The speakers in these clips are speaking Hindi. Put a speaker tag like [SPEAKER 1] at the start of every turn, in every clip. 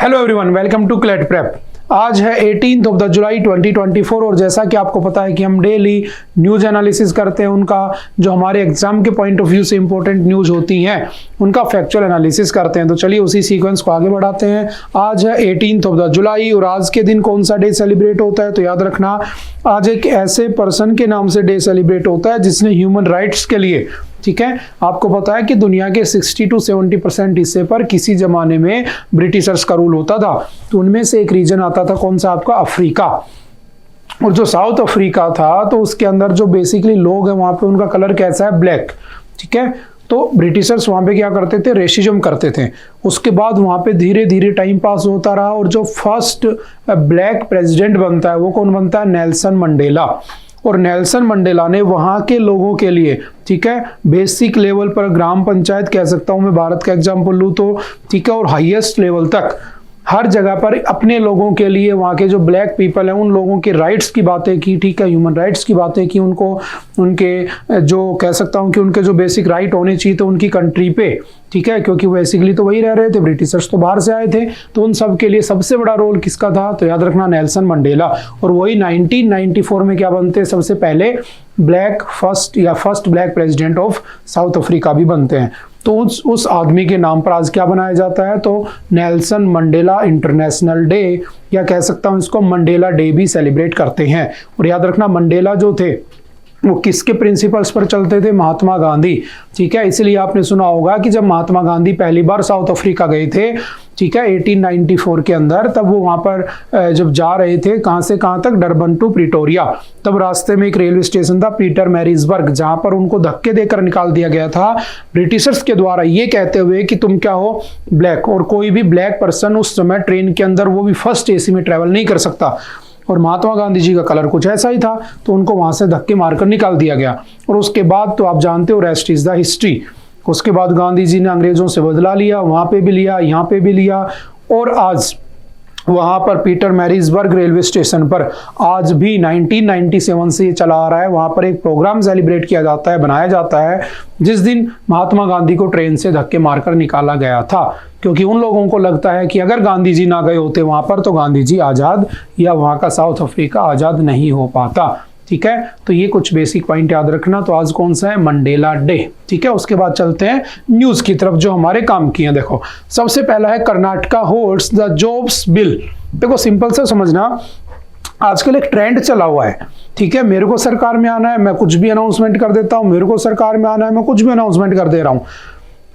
[SPEAKER 1] Hello everyone, welcome to CLAT prep. आज है 18 ऑफ द जुलाई 2024 और जैसा कि आपको पता है कि हम डेली न्यूज़ एनालिसिस करते हैं, उनका जो हमारे एग्जाम के पॉइंट ऑफ व्यू से इंपॉर्टेंट न्यूज़ होती हैं उनका फैक्चुअल एनालिसिस करते हैं। तो चलिए उसी सीक्वेंस को आगे बढ़ाते हैं। आज है 18 ऑफ द जुलाई और आज के दिन कौन सा डे सेलिब्रेट होता है तो याद रखना, आज एक ऐसे पर्सन के नाम से डे सेलिब्रेट होता है जिसने ह्यूमन राइट्स के लिए, ठीक है, आपको पता है कि दुनिया के 60 to 70% हिस्से पर किसी जमाने में ब्रिटिशर्स का रूल होता था। तो उनमें से एक रीजन आता था कौन सा, आपका अफ्रीका। और जो साउथ अफ्रीका था तो उसके अंदर जो बेसिकली लोग हैं वहां पे उनका कलर कैसा है, ब्लैक, ठीक है। तो ब्रिटिशर्स वहां पे क्या करते थे, रेसिज्म करते थे। उसके बाद वहां पे धीरे धीरे टाइम पास होता रहा और जो फर्स्ट ब्लैक प्रेसिडेंट बनता है वो कौन बनता है, नेल्सन मंडेला। और नेल्सन मंडेला ने वहां के लोगों के लिए, ठीक है, बेसिक लेवल पर ग्राम पंचायत कह सकता हूं मैं, भारत का एग्जांपल लूं तो, ठीक है, और हाईएस्ट लेवल तक हर जगह पर अपने लोगों के लिए, वहाँ के जो ब्लैक पीपल हैं उन लोगों के राइट्स की बातें की, ठीक है, ह्यूमन राइट्स की बातें की, उनको उनके जो कह सकता हूँ कि उनके जो बेसिक राइट होने चाहिए तो उनकी कंट्री पे, ठीक है, क्योंकि बेसिकली तो वही रह रहे थे, ब्रिटिशर्स तो बाहर से आए थे। तो उन सब के लिए सबसे बड़ा रोल किसका था तो याद रखना, नेल्सन मंडेला। और वही 1994 में क्या बनते हैं, सबसे पहले black first black president of south Africa भी बनते हैं। तो उस आदमी के नाम पर आज क्या बनाया जाता है तो नेल्सन मंडेला इंटरनेशनल डे, या कह सकता हूं इसको मंडेला डे भी सेलिब्रेट करते हैं। और याद रखना, मंडेला जो थे वो किसके प्रिंसिपल्स पर चलते थे, महात्मा गांधी, ठीक है। इसलिए आपने सुना होगा कि जब महात्मा गांधी पहली बार साउथ अफ्रीका गए थे, ठीक है, 1894 के अंदर, तब वो वहां पर जब जा रहे थे, कहां से कहां तक, डरबन टू प्रिटोरिया, तब रास्ते में एक रेलवे स्टेशन था पीटर मैरिजबर्ग, जहां पर उनको धक्के देकर निकाल दिया गया था ब्रिटिशर्स के द्वारा, ये कहते हुए कि तुम क्या हो, ब्लैक। और कोई भी ब्लैक पर्सन उस समय ट्रेन के अंदर, वो भी फर्स्ट एसी में ट्रेवल नहीं कर सकता। और महात्मा गांधी जी का कलर कुछ ऐसा ही था, तो उनको वहां से धक्के मारकर निकाल दिया गया। और उसके बाद तो आप जानते हो, रेस्ट इज द हिस्ट्री। उसके बाद गांधी जी ने अंग्रेजों से बदला लिया, वहां पे भी लिया, यहाँ पे भी लिया। और आज वहां पर पीटर मैरिजबर्ग रेलवे स्टेशन पर आज भी 1997 से ये चला आ रहा है, वहां पर एक प्रोग्राम सेलिब्रेट किया जाता है, बनाया जाता है, जिस दिन महात्मा गांधी को ट्रेन से धक्के मारकर निकाला गया था। क्योंकि उन लोगों को लगता है कि अगर गांधी जी ना गए होते वहां पर तो गांधी जी आजाद, या वहां का साउथ अफ्रीका आजाद नहीं हो पाता, ठीक है। तो ये कुछ बेसिक पॉइंट याद रखना। तो आज कौन सा है, मंडेला डे, ठीक है। उसके बाद चलते हैं न्यूज की तरफ जो हमारे काम की है। देखो सबसे पहला है, Karnataka holds the jobs bill. देखो सिंपल सा समझना, आजकल एक ट्रेंड चला हुआ है, ठीक है, मेरे को सरकार में आना है मैं कुछ भी अनाउंसमेंट कर देता हूं, मेरे को सरकार में आना है मैं कुछ भी अनाउंसमेंट कर दे रहा हूं।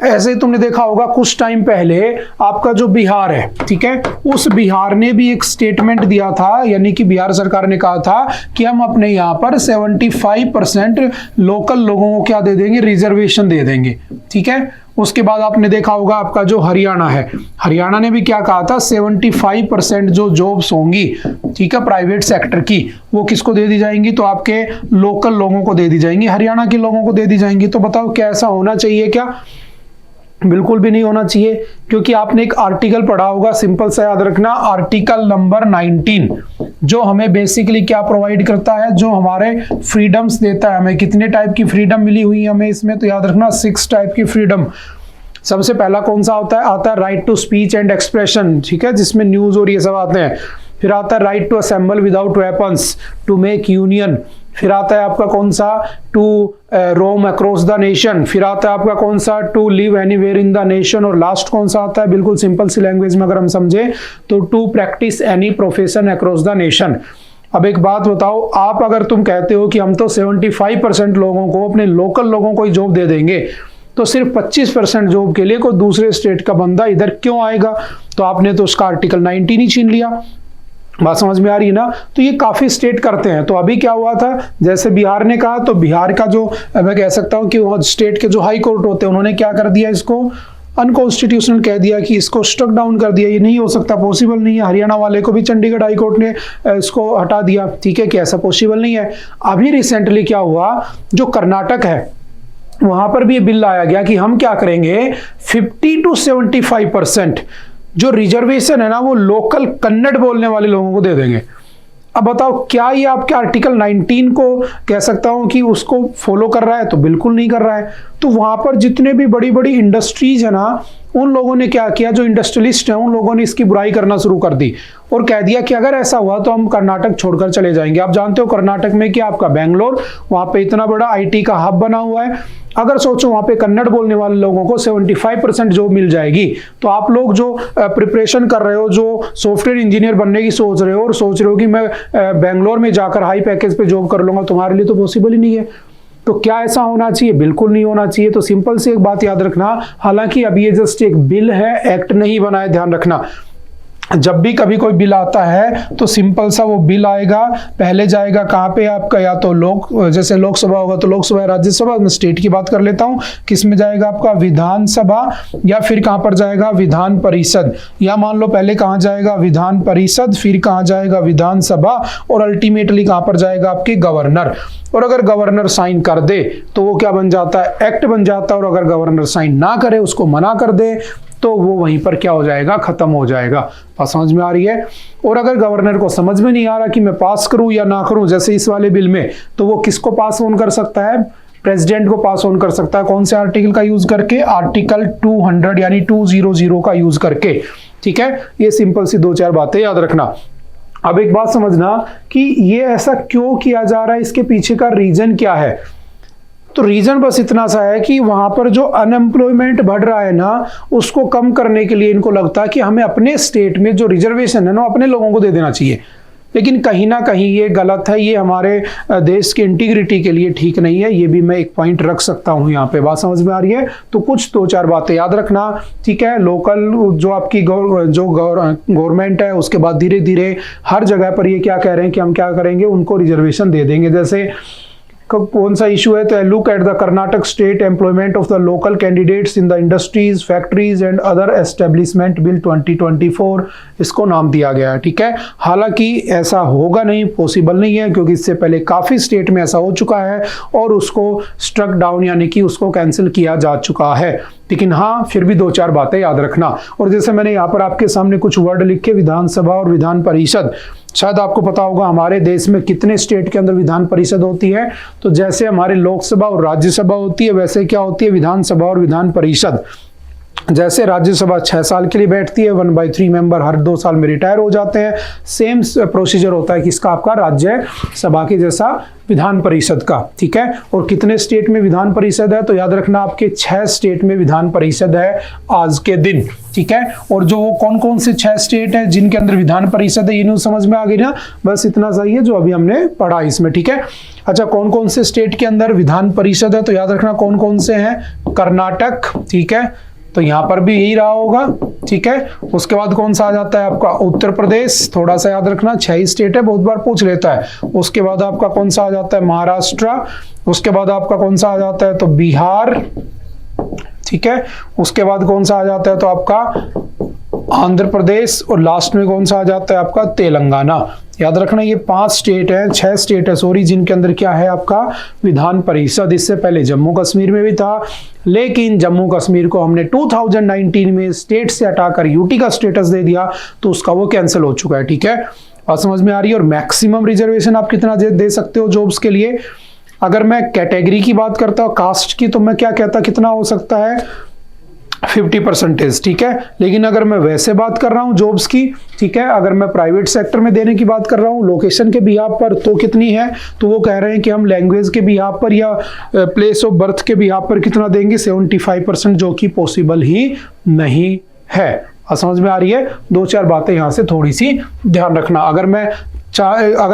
[SPEAKER 1] ऐसे ही तुमने देखा होगा कुछ टाइम पहले आपका जो बिहार है, ठीक है, उस बिहार ने भी एक स्टेटमेंट दिया था, यानी कि बिहार सरकार ने कहा था कि हम अपने यहाँ पर 75% लोकल लोगों को क्या दे देंगे, रिजर्वेशन दे देंगे, ठीक है। उसके बाद आपने देखा होगा आपका जो हरियाणा है, हरियाणा ने भी क्या कहा था, 75% जो जॉब्स होंगी, ठीक है, प्राइवेट सेक्टर की, वो किसको दे दी जाएंगी तो आपके लोकल लोगों को दे दी जाएंगी, हरियाणा के लोगों को दे दी जाएंगी। तो बताओ क्या ऐसा होना चाहिए क्या, बिल्कुल भी नहीं होना चाहिए। क्योंकि आपने एक आर्टिकल पढ़ा होगा, सिंपल सा याद रखना, आर्टिकल नंबर 19 जो हमें बेसिकली क्या प्रोवाइड करता है, जो हमारे फ्रीडम्स देता है, हमें कितने टाइप की फ्रीडम मिली हुई है हमें इसमें, तो याद रखना 6 टाइप की फ्रीडम। सबसे पहला कौन सा आता है right to speech and expression, ठीक है, जिसमें न्यूज और ये सब आते हैं। फिर आता है right to assemble without weapons, to make union. फिर आता है आपका कौन सा, to roam across the nation. फिर आता है आपका कौन सा, to live anywhere in the nation. और लास्ट कौन सा आता है, बिल्कुल सिंपल सी लैंग्वेज में अगर हम समझे तो, to practise any profession across the nation. अब एक बात बताओ, आप अगर तुम कहते हो कि हम तो 75% लोगों को, अपने लोकल लोगों को ही जॉब दे देंगे, तो सिर्फ 25% जॉब के लिए कोई दूसरे स्टेट का बंदा इधर क्यों आएगा। तो आपने तो उसका आर्टिकल 19 ही छीन लिया। बात समझ में आ रही है ना। तो ये काफी स्टेट करते हैं। तो अभी क्या हुआ था, जैसे बिहार ने कहा, तो बिहार का जो मैं कह सकता हूं कि वहां स्टेट के जो हाई कोर्ट होते हैं उन्होंने क्या कर दिया, इसको अनकॉन्स्टिट्यूशनल कह दिया, कि इसको स्ट्रक डाउन कर दिया, ये नहीं हो सकता, पॉसिबल नहीं है। हरियाणा वाले को भी चंडीगढ़ हाई कोर्ट ने इसको हटा दिया, ठीक है, कि ऐसा पॉसिबल नहीं है। अभी रिसेंटली क्या हुआ, जो कर्नाटक है वहां पर भी ये बिल लाया गया कि हम क्या करेंगे, 50 to 75% जो रिजर्वेशन है ना वो लोकल कन्नड़ बोलने वाले लोगों को दे देंगे। अब बताओ क्या ये आपके आर्टिकल 19 को कह सकता हूं कि उसको फॉलो कर रहा है, तो बिल्कुल नहीं कर रहा है। तो वहां पर जितने भी बड़ी बड़ी इंडस्ट्रीज है ना, उन लोगों ने क्या किया, जो इंडस्ट्रियलिस्ट हैं उन लोगों ने इसकी बुराई करना शुरू कर दी और कह दिया कि अगर ऐसा हुआ तो हम कर्नाटक छोड़कर चले जाएंगे। आप जानते हो कर्नाटक में क्या, आपका बेंगलोर, वहां पे इतना बड़ा आईटी का हब बना हुआ है। अगर सोचो वहां पे कन्नड़ बोलने वाले लोगों को 75% जॉब मिल जाएगी, तो आप लोग जो प्रिपरेशन कर रहे हो, जो सॉफ्टवेयर इंजीनियर बनने की सोच रहे हो और सोच रहे हो कि मैं बेंगलोर में जाकर हाई पैकेज पे जॉब कर लूंगा, तुम्हारे लिए तो पॉसिबल ही नहीं है। तो क्या ऐसा होना चाहिए? बिल्कुल नहीं होना चाहिए। तो सिंपल सी एक बात याद रखना, हालांकि अभी ये जस्ट एक बिल है, एक्ट नहीं बना है, ध्यान रखना। जब भी कभी कोई बिल आता है तो सिंपल सा वो बिल आएगा, पहले जाएगा कहाँ पे आपका, या तो जैसे लोकसभा होगा तो लोकसभा, राज्यसभा, मैं स्टेट की बात कर लेता हूँ, किस में जाएगा आपका, विधानसभा, या फिर कहाँ पर जाएगा, विधान परिषद। या मान लो पहले कहाँ जाएगा, विधान परिषद, फिर कहाँ जाएगा, विधानसभा, और अल्टीमेटली कहाँ पर जाएगा, आपके गवर्नर। और अगर गवर्नर साइन कर दे तो वो क्या बन जाता है, एक्ट बन जाता है। और अगर गवर्नर साइन ना करे, उसको मना कर दे, तो वो वहीं पर क्या हो जाएगा, खत्म हो जाएगा। बात समझ में आ रही है? और अगर गवर्नर को समझ में नहीं आ रहा कि मैं पास करूं या ना करूं, जैसे इस वाले बिल में, तो वो किसको पास ऑन कर सकता है, प्रेसिडेंट को पास ऑन कर सकता है। कौन से आर्टिकल का यूज करके, आर्टिकल 200 यानी 200 का यूज करके। ठीक है, ये सिंपल सी 2-4 बातें याद रखना। अब एक बात समझना कि ये ऐसा क्यों किया जा रहा है, इसके पीछे का रीजन क्या है। तो रीजन बस इतना सा है कि वहां पर जो अनएम्प्लॉयमेंट बढ़ रहा है ना, उसको कम करने के लिए इनको लगता है कि हमें अपने स्टेट में जो रिजर्वेशन है ना, अपने लोगों को दे देना चाहिए। लेकिन कहीं ना कहीं ये गलत है, ये हमारे देश की इंटीग्रिटी के लिए ठीक नहीं है। ये भी मैं एक पॉइंट रख सकता हूं यहाँ पे। बात समझ में आ रही है? तो कुछ 2-4 बातें याद रखना। ठीक है, लोकल जो आपकी गवर्नमेंट है, उसके बाद धीरे धीरे हर जगह पर ये क्या कह रहे हैं कि हम क्या करेंगे, उनको रिजर्वेशन दे देंगे। जैसे कौन सा इशू है, तो look at the Karnataka state employment of the local candidates in the industries, factories and other establishment bill 2024, इसको नाम दिया गया है। ठीक है, हालांकि ऐसा होगा नहीं, पॉसिबल नहीं है, क्योंकि इससे पहले काफी स्टेट में ऐसा हो चुका है और उसको स्ट्रक डाउन यानी कि उसको कैंसिल किया जा चुका है। लेकिन हाँ, फिर भी 2-4 बातें याद रखना। और जैसे मैंने यहाँ पर आपके सामने कुछ वर्ड लिखे, विधानसभा और विधान परिषद। शायद आपको पता होगा हमारे देश में कितने स्टेट के अंदर विधान परिषद होती है। तो जैसे हमारे लोकसभा और राज्यसभा होती है, वैसे क्या होती है, विधानसभा और विधान परिषद। जैसे राज्यसभा 6 साल के लिए बैठती है, 1/3 मेंबर हर 2 साल में रिटायर हो जाते हैं, सेम प्रोसीजर होता है किसका, आपका राज्यसभा के जैसा विधान परिषद का। ठीक है, और कितने स्टेट में विधान परिषद है, तो याद रखना आपके 6 स्टेट में विधान परिषद है आज के दिन। ठीक है, और जो वो कौन कौन से 6 स्टेट है जिनके अंदर विधान परिषद है, ये न्यूज़ समझ में आ गई ना? बस इतना सही है जो अभी हमने पढ़ा इसमें। ठीक है, अच्छा, कौन कौन से स्टेट के अंदर विधान परिषद है, तो याद रखना कौन कौन से हैं, कर्नाटक। ठीक है, तो यहां पर भी यही रहा होगा। ठीक है, उसके बाद कौन सा आ जाता है आपका, उत्तर प्रदेश, थोड़ा सा याद रखना, 6 स्टेट है, बहुत बार पूछ लेता है। उसके बाद आपका कौन सा आ जाता है, महाराष्ट्र। उसके बाद आपका कौन सा आ जाता है, तो बिहार। ठीक है, उसके बाद कौन सा आ जाता है, तो आपका आंध्र प्रदेश। और लास्ट में कौन सा आ जाता है, आपका तेलंगाना। याद रखना ये 5 स्टेट है, 6 स्टेट है सॉरी, जिनके अंदर क्या है आपका विधान परिषद। इससे पहले जम्मू कश्मीर में भी था, लेकिन जम्मू कश्मीर को हमने 2019 में स्टेट से हटाकर यूटी का स्टेटस दे दिया, तो उसका वो कैंसिल हो चुका है। ठीक है, बात समझ में आ रही है? और मैक्सिमम रिजर्वेशन आप कितना दे सकते हो जॉब्स के लिए? अगर मैं कैटेगरी की बात करता हूँ, कास्ट की, तो मैं क्या कहता, कितना हो सकता है, 50%। ठीक है, लेकिन अगर मैं वैसे बात कर रहा हूं जॉब्स की, ठीक है, अगर मैं प्राइवेट सेक्टर में देने की बात कर रहा हूं लोकेशन के बिहाफ पर, तो कितनी है, तो वो कह रहे हैं कि हम लैंग्वेज के बिहाफ पर या प्लेस ऑफ बर्थ के बिहाफ पर कितना देंगे, 75%, जो कि पॉसिबल ही नहीं है। समझ में आ रही है? 2-4 बातें यहां से थोड़ी सी ध्यान रखना। अगर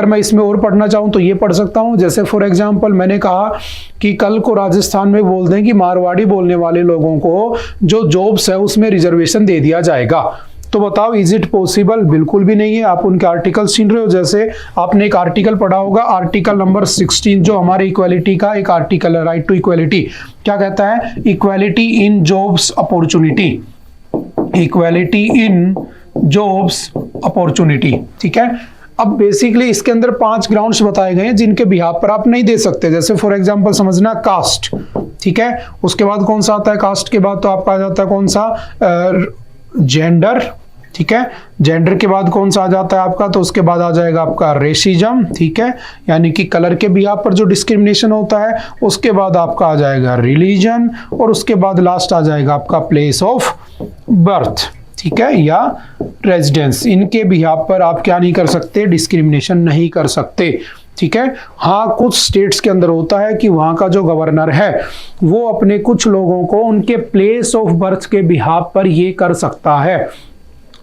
[SPEAKER 1] मैं इसमें और पढ़ना चाहूँ तो ये पढ़ सकता हूँ। जैसे फॉर एग्जांपल मैंने कहा कि कल को राजस्थान में बोल दें कि मारवाड़ी बोलने वाले लोगों को जो जॉब्स है उसमें रिजर्वेशन दे दिया जाएगा, तो बताओ इज इट पॉसिबल? बिल्कुल भी नहीं है। आप उनके आर्टिकल छीन रहे हो। जैसे आपने एक आर्टिकल पढ़ा होगा, आर्टिकल नंबर 16, जो हमारे इक्वालिटी का एक आर्टिकल है, राइट टू इक्वालिटी। क्या कहता है? Equality in jobs opportunity, equality in jobs opportunity. ठीक है, अब बेसिकली इसके अंदर 5 ग्राउंड्स बताए गए हैं जिनके बिहाफ पर आप नहीं दे सकते। जैसे फॉर एग्जांपल समझना कास्ट। ठीक है, उसके बाद कौन सा आता है कास्ट के बाद, तो आपका आ जाता है कौन सा, जेंडर। ठीक है। जेंडर के बाद कौन सा आ जाता है आपका, तो उसके बाद आ जाएगा आपका रेसिज्म, ठीक है, यानी कि कलर के बिहाफ पर जो डिस्क्रिमिनेशन होता है। उसके बाद आपका आ जाएगा रिलीजन, और उसके बाद लास्ट आ जाएगा आपका प्लेस ऑफ बर्थ, ठीक है, या रेजिडेंस। इनके बिहाफ पर आप क्या नहीं कर सकते, डिस्क्रिमिनेशन नहीं कर सकते, ठीक है। हाँ, कुछ स्टेट्स के अंदर होता है कि वहां का जो गवर्नर है वो अपने कुछ लोगों को उनके प्लेस ऑफ बर्थ के बिहाफ पर ये कर सकता है,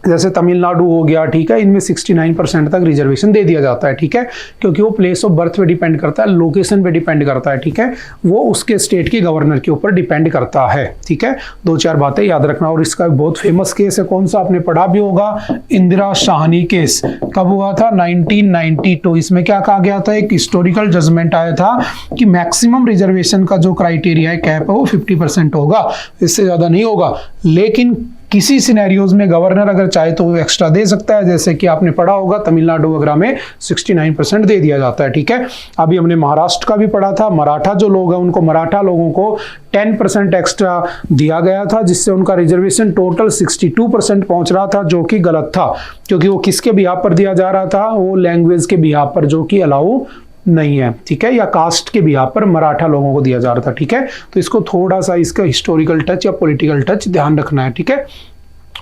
[SPEAKER 1] जैसे तमिलनाडु हो गया, ठीक है, इनमें 69% तक रिजर्वेशन दे दिया जाता है, ठीक है, क्योंकि वो प्लेस ऑफ बर्थ पे डिपेंड करता है, लोकेशन पे डिपेंड करता है, ठीक है, वो उसके स्टेट के गवर्नर के ऊपर डिपेंड करता है, ठीक है। 2-4 बातें याद रखना। और इसका बहुत फेमस केस है, कौन सा आपने पढ़ा भी होगा, इंदिरा शाहनी केस। कब हुआ था, 1992। इसमें क्या कहा गया था, एक हिस्टोरिकल जजमेंट आया था कि मैक्सिमम रिजर्वेशन का जो क्राइटेरिया है, कैप है, वो 50% होगा, इससे ज्यादा नहीं होगा। लेकिन किसी सिनेरियोज में गवर्नर अगर चाहे तो वो एक्स्ट्रा दे सकता है, जैसे कि आपने पढ़ा होगा तमिलनाडु वगैरह में 69% दे दिया जाता है, ठीक है। अभी हमने महाराष्ट्र का भी पढ़ा था, मराठा जो लोग हैं उनको, मराठा लोगों को 10% एक्स्ट्रा दिया गया था, जिससे उनका रिजर्वेशन टोटल 62% पहुंच रहा था, जो कि गलत था, क्योंकि वो किसके बिहाफ पर दिया जा रहा था, वो लैंग्वेज के बिहाफ पर, जो कि अलाउ नहीं है, ठीक है, या कास्ट के बिहाफ पर मराठा लोगों को दिया जा रहा था, ठीक है। तो इसको थोड़ा सा इसका हिस्टोरिकल टच या पॉलिटिकल टच ध्यान रखना है, ठीक है।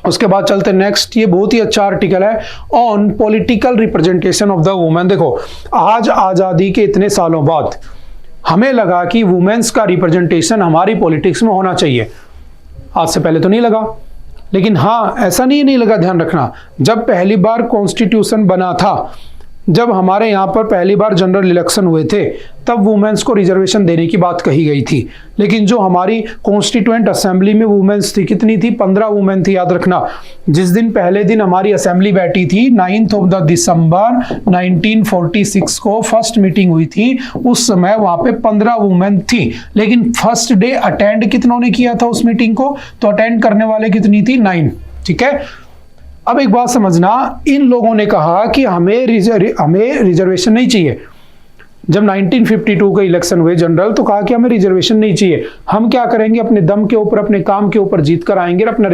[SPEAKER 1] उसके बाद चलते नेक्स्ट, ये बहुत ही अच्छा आर्टिकल है, on political representation of the women. देखो, आज आजादी के इतने सालों बाद हमें लगा कि वुमेन्स का रिप्रेजेंटेशन हमारी पॉलिटिक्स में होना चाहिए। आज से पहले तो नहीं लगा, लेकिन हाँ, ऐसा नहीं लगा, ध्यान रखना। जब पहली बार कॉन्स्टिट्यूशन बना था, जब हमारे यहाँ पर पहली बार जनरल इलेक्शन हुए थे, तब वुमेन्स को रिजर्वेशन देने की बात कही गई थी। लेकिन जो हमारी कॉन्स्टिट्यूएंट असेंबली में वुमेन्स थी, कितनी थी, 15 वुमेन थी, याद रखना। जिस दिन पहले दिन हमारी असेंबली बैठी थी, 9 दिसंबर 1946 को फर्स्ट मीटिंग हुई थी, उस समय वहां पे 15 वुमेन थी। लेकिन फर्स्ट डे अटेंड कितनों ने किया था उस मीटिंग को, तो अटेंड करने वाले कितनी थी, 9, ठीक है। अब एक बात समझना, इन लोगों ने कहा कि हमें रिजर्वेशन नहीं चाहिए। जब 1952 के इलेक्शन हुए जनरल, तो कहा कि हमें रिजर्वेशन नहीं चाहिए, हम क्या करेंगे, अपने दम के ऊपर, अपने काम के ऊपर जीत कर आएंगे, अपना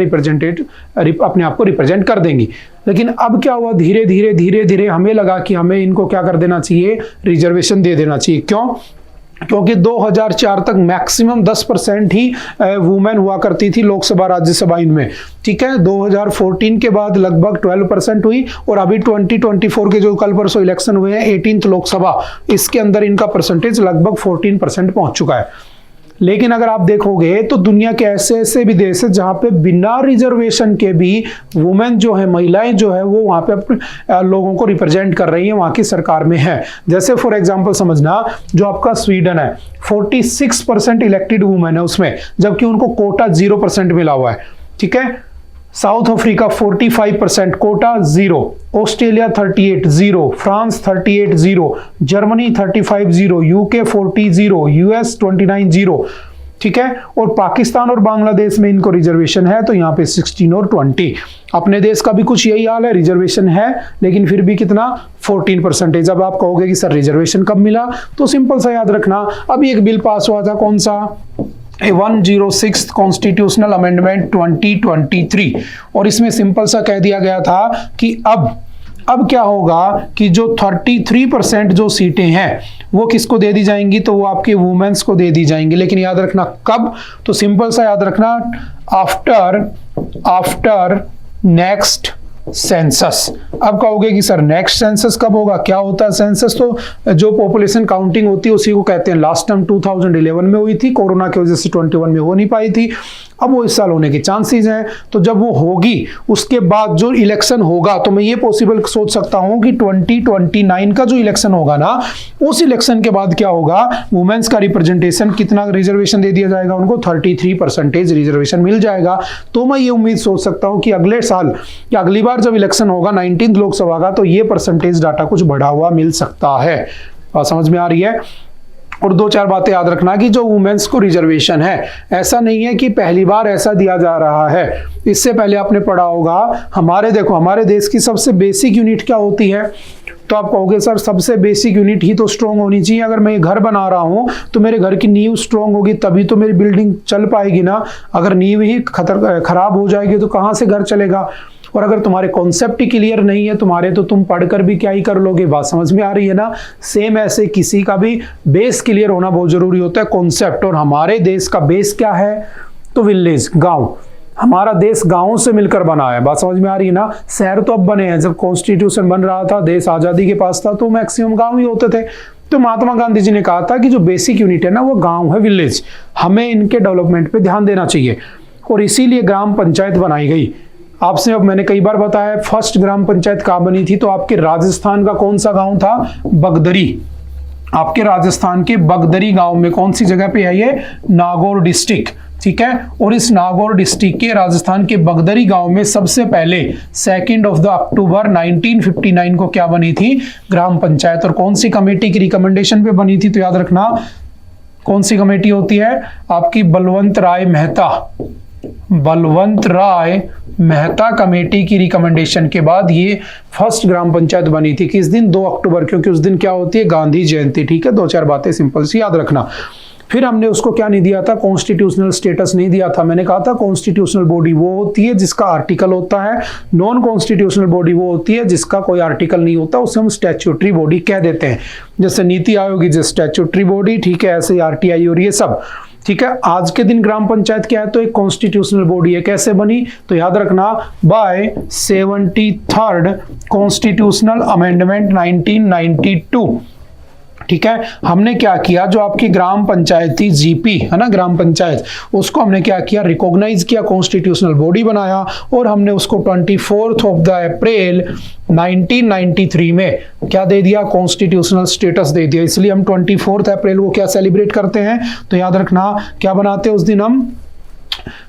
[SPEAKER 1] अपने आप को रिप्रेजेंट कर देंगे। लेकिन अब क्या हुआ, धीरे धीरे हमें लगा कि हमें इनको क्या कर देना चाहिए, रिजर्वेशन दे देना चाहिए। क्यों? क्योंकि 2004 तक मैक्सिमम 10% ही वुमेन हुआ करती थी लोकसभा राज्यसभा इनमें, ठीक है। 2014 के बाद लगभग 12% हुई, और अभी 2024 के जो कल परसों इलेक्शन हुए हैं, 18th लोकसभा, इसके अंदर इनका परसेंटेज लगभग 14% पहुंच चुका है। लेकिन अगर आप देखोगे तो दुनिया के ऐसे ऐसे भी देश है जहां पे बिना रिजर्वेशन के भी वुमेन जो है, महिलाएं जो है, वो वहां पे लोगों को रिप्रेजेंट कर रही है, वहां की सरकार में है। जैसे फॉर एग्जांपल समझना, जो आपका स्वीडन है, 46% इलेक्टेड वुमेन है उसमें, जबकि उनको कोटा 0% मिला हुआ है, ठीक है। South Africa 45%, quota 0, Australia 38 0, France 38 0, Germany 35 0, UK 40 0, US 29 0, ठीक है। और पाकिस्तान और बांग्लादेश में इनको रिजर्वेशन है, तो यहाँ पे 16 और 20। अपने देश का भी कुछ यही हाल है, रिजर्वेशन है, लेकिन फिर भी कितना, 14%। अब आप कहोगे कि सर रिजर्वेशन कब मिला, तो सिंपल सा याद रखना, अभी एक बिल पास हुआ था, कौन सा, 106 कॉन्स्टिट्यूशनल अमेंडमेंट 2023, और इसमें सिंपल सा कह दिया गया था कि अब क्या होगा कि जो 33% जो सीटें हैं वो किसको दे दी जाएंगी, तो वो आपके वुमेन्स को दे दी जाएंगी। लेकिन याद रखना कब, तो सिंपल सा याद रखना, आफ्टर नेक्स्ट सेंसस। अब कहोगे कि सर नेक्स्ट सेंसस कब होगा, क्या होता है सेंसस, तो जो पॉपुलेशन काउंटिंग होती है उसी को कहते हैं। लास्ट टाइम 2011 में हुई थी, कोरोना की वजह से 21 में हो नहीं पाई थी, अब वो इस साल होने के चांसेस हैं। तो जब वो होगी उसके बाद जो इलेक्शन होगा, तो मैं ये पॉसिबल सोच सकता हूं कि 2029 का जो इलेक्शन होगा ना, उस इलेक्शन के बाद क्या होगा, वुमेन्स का रिप्रेजेंटेशन कितना रिजर्वेशन दे दिया जाएगा उनको, 33% रिजर्वेशन मिल जाएगा। तो मैं ये उम्मीद सोच सकता हूं कि अगले साल या अगली बार जब इलेक्शन होगा 19th लोकसभा का, तो ये परसेंटेज डाटा कुछ बढ़ा हुआ मिल सकता है। बात समझ में आ रही है? और 2-4 बातें याद रखना कि जो वुमेन्स को रिजर्वेशन है, ऐसा नहीं है कि पहली बार ऐसा दिया जा रहा है। इससे पहले आपने पढ़ा होगा, हमारे देश की सबसे बेसिक यूनिट क्या होती है, तो आप कहोगे सर सबसे बेसिक यूनिट ही तो स्ट्रॉन्ग होनी चाहिए। अगर मैं घर बना रहा हूं तो मेरे घर की नींव स्ट्रॉन्ग होगी, तभी तो मेरी बिल्डिंग चल पाएगी ना। अगर नींव ही खराब हो जाएगी तो कहां से घर चलेगा। और अगर तुम्हारे कॉन्सेप्ट ही क्लियर नहीं है तुम्हारे, तो तुम पढ़कर भी क्या ही कर लोगे। बात समझ में आ रही है ना। सेम ऐसे किसी का भी बेस क्लियर होना बहुत जरूरी होता है, कॉन्सेप्ट। और हमारे देश का बेस क्या है, तो विलेज, गांव। हमारा देश गांवों से मिलकर बना है। बात समझ में आ रही है ना। शहर तो अब बने हैं, जब कॉन्स्टिट्यूशन बन रहा था, देश आजादी के पास था, तो मैक्सिमम गांव ही होते थे। तो महात्मा गांधी जी ने कहा था कि जो बेसिक यूनिट है ना वो गांव है, विलेज, हमें इनके डेवलपमेंट पे ध्यान देना चाहिए। और इसीलिए ग्राम पंचायत बनाई गई। आपसे अब मैंने कई बार बताया, फर्स्ट ग्राम पंचायत कहाँ बनी थी, तो आपके राजस्थान का कौन सा गांव था, बगदरी। आपके राजस्थान के बगदरी गांव में, कौन सी जगह पे है ये, नागौर डिस्ट्रिक्ट, ठीक है। और इस नागौर डिस्ट्रिक्ट के राजस्थान के बगदरी गांव में सबसे पहले 2 अक्टूबर 1959 को क्या बनी थी, ग्राम पंचायत। और कौन सी कमेटी की रिकमेंडेशन पे बनी थी, तो याद रखना कौन सी कमेटी होती है, आपकी बलवंत राय मेहता कमेटी की रिकमेंडेशन के बाद ये फर्स्ट ग्राम पंचायत बनी थी। किस दिन, 2 अक्टूबर, क्योंकि उस दिन क्या होती है, गांधी जयंती, ठीक है। 2-4 बातें सिंपल सी याद रखना। फिर हमने उसको क्या नहीं दिया था, कॉन्स्टिट्यूशनल स्टेटस नहीं दिया था। मैंने कहा था कॉन्स्टिट्यूशनल बॉडी वो होती है जिसका आर्टिकल होता है, नॉन कॉन्स्टिट्यूशनल बॉडी वो होती है जिसका कोई आर्टिकल नहीं होता, उसे हम स्टैट्यूटरी बॉडी कह देते हैं। जैसे NITI Aayog is statutory body, ठीक है, ऐसे आरटीआई और ये सब, ठीक है। आज के दिन ग्राम पंचायत क्या है, तो एक कॉन्स्टिट्यूशनल बॉडी है। कैसे बनी, तो याद रखना बाय 73rd कॉन्स्टिट्यूशनल अमेंडमेंट 1992, ठीक है। हमने क्या किया, जो आपकी ग्राम पंचायत थी, जीपी है ना, ग्राम पंचायत, उसको हमने क्या किया, रिकॉग्नाइज किया, कॉन्स्टिट्यूशनल बॉडी बनाया। और हमने उसको 24 अप्रैल 1993 में क्या दे दिया, कॉन्स्टिट्यूशनल स्टेटस दे दिया। इसलिए हम 24 अप्रैल को क्या सेलिब्रेट करते हैं, तो याद रखना क्या बनाते हैं उस दिन हम,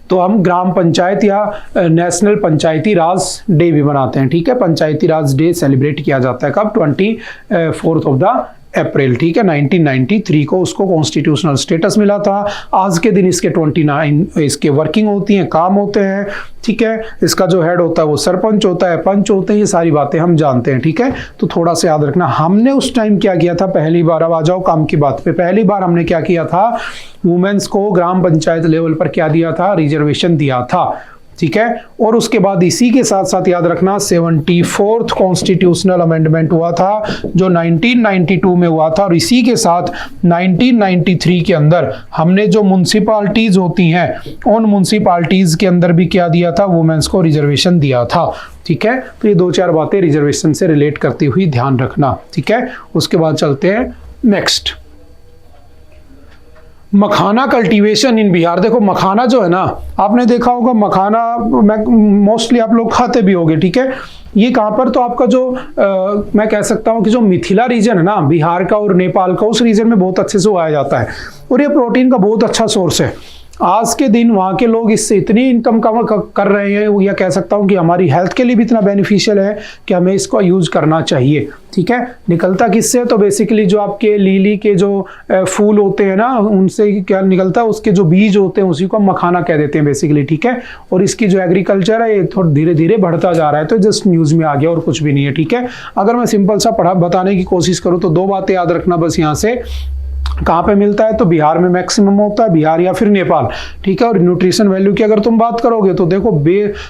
[SPEAKER 1] तो हम ग्राम पंचायत या नेशनल पंचायती राज डे भी बनाते हैं, ठीक है। पंचायती राज डे सेलिब्रेट किया जाता है कब, 24 अप्रैल, ठीक है। 1993 को उसको कॉन्स्टिट्यूशनल स्टेटस मिला था। आज के दिन इसके 29 इसके वर्किंग होती हैं, काम होते हैं, ठीक है। इसका जो हेड होता है वो सरपंच होता है, पंच होते हैं, ये सारी बातें हम जानते हैं, ठीक है। तो थोड़ा सा याद रखना। हमने उस टाइम क्या किया था, पहली बार, अब आ जाओ काम की बात पे, पहली बार हमने क्या किया था, वुमेन्स को ग्राम पंचायत लेवल पर क्या दिया था, रिजर्वेशन दिया था, ठीक है। और उसके बाद इसी के साथ साथ याद रखना 74th कॉन्स्टिट्यूशनल अमेंडमेंट हुआ था जो 1992 में हुआ था। और इसी के साथ 1993 के अंदर हमने जो म्युनिसिपैलिटीज होती हैं उन म्युनिसिपैलिटीज के अंदर भी क्या दिया था, वुमेन्स को रिजर्वेशन दिया था, ठीक है। तो ये 2-4 बातें रिजर्वेशन से रिलेट करती हुई ध्यान रखना, ठीक है। उसके बाद चलते हैं next, makhana cultivation in Bihar. देखो मखाना जो है ना, आपने देखा होगा मखाना, मोस्टली आप लोग खाते भी होंगे, ठीक है। ये कहाँ पर, तो आपका जो मैं कह सकता हूँ कि जो मिथिला रीजन है ना, बिहार का और नेपाल का, उस रीजन में बहुत अच्छे से उगाया जाता है। और ये प्रोटीन का बहुत अच्छा सोर्स है। आज के दिन वहाँ के लोग इससे इतनी इनकम कर रहे हैं, या कह सकता हूँ कि हमारी हेल्थ के लिए भी इतना बेनिफिशियल है कि हमें इसको यूज करना चाहिए, ठीक है। निकलता किससे, तो बेसिकली जो आपके लीली के जो फूल होते हैं ना, उनसे क्या निकलता है, उसके जो बीज होते हैं उसी को हम मखाना कह देते हैं बेसिकली, ठीक है। और इसकी जो एग्रीकल्चर है ये थोड़ा धीरे धीरे बढ़ता जा रहा है, तो जस्ट न्यूज में आ गया और कुछ भी नहीं है, ठीक है। अगर मैं सिंपल सा बताने की कोशिश करूँ तो 2 बातें याद रखना बस यहाँ से, कहाँ पे मिलता है, तो बिहार में मैक्सिमम होता है, बिहार या फिर नेपाल, ठीक है। और न्यूट्रिशन वैल्यू की अगर तुम बात करोगे तो देखो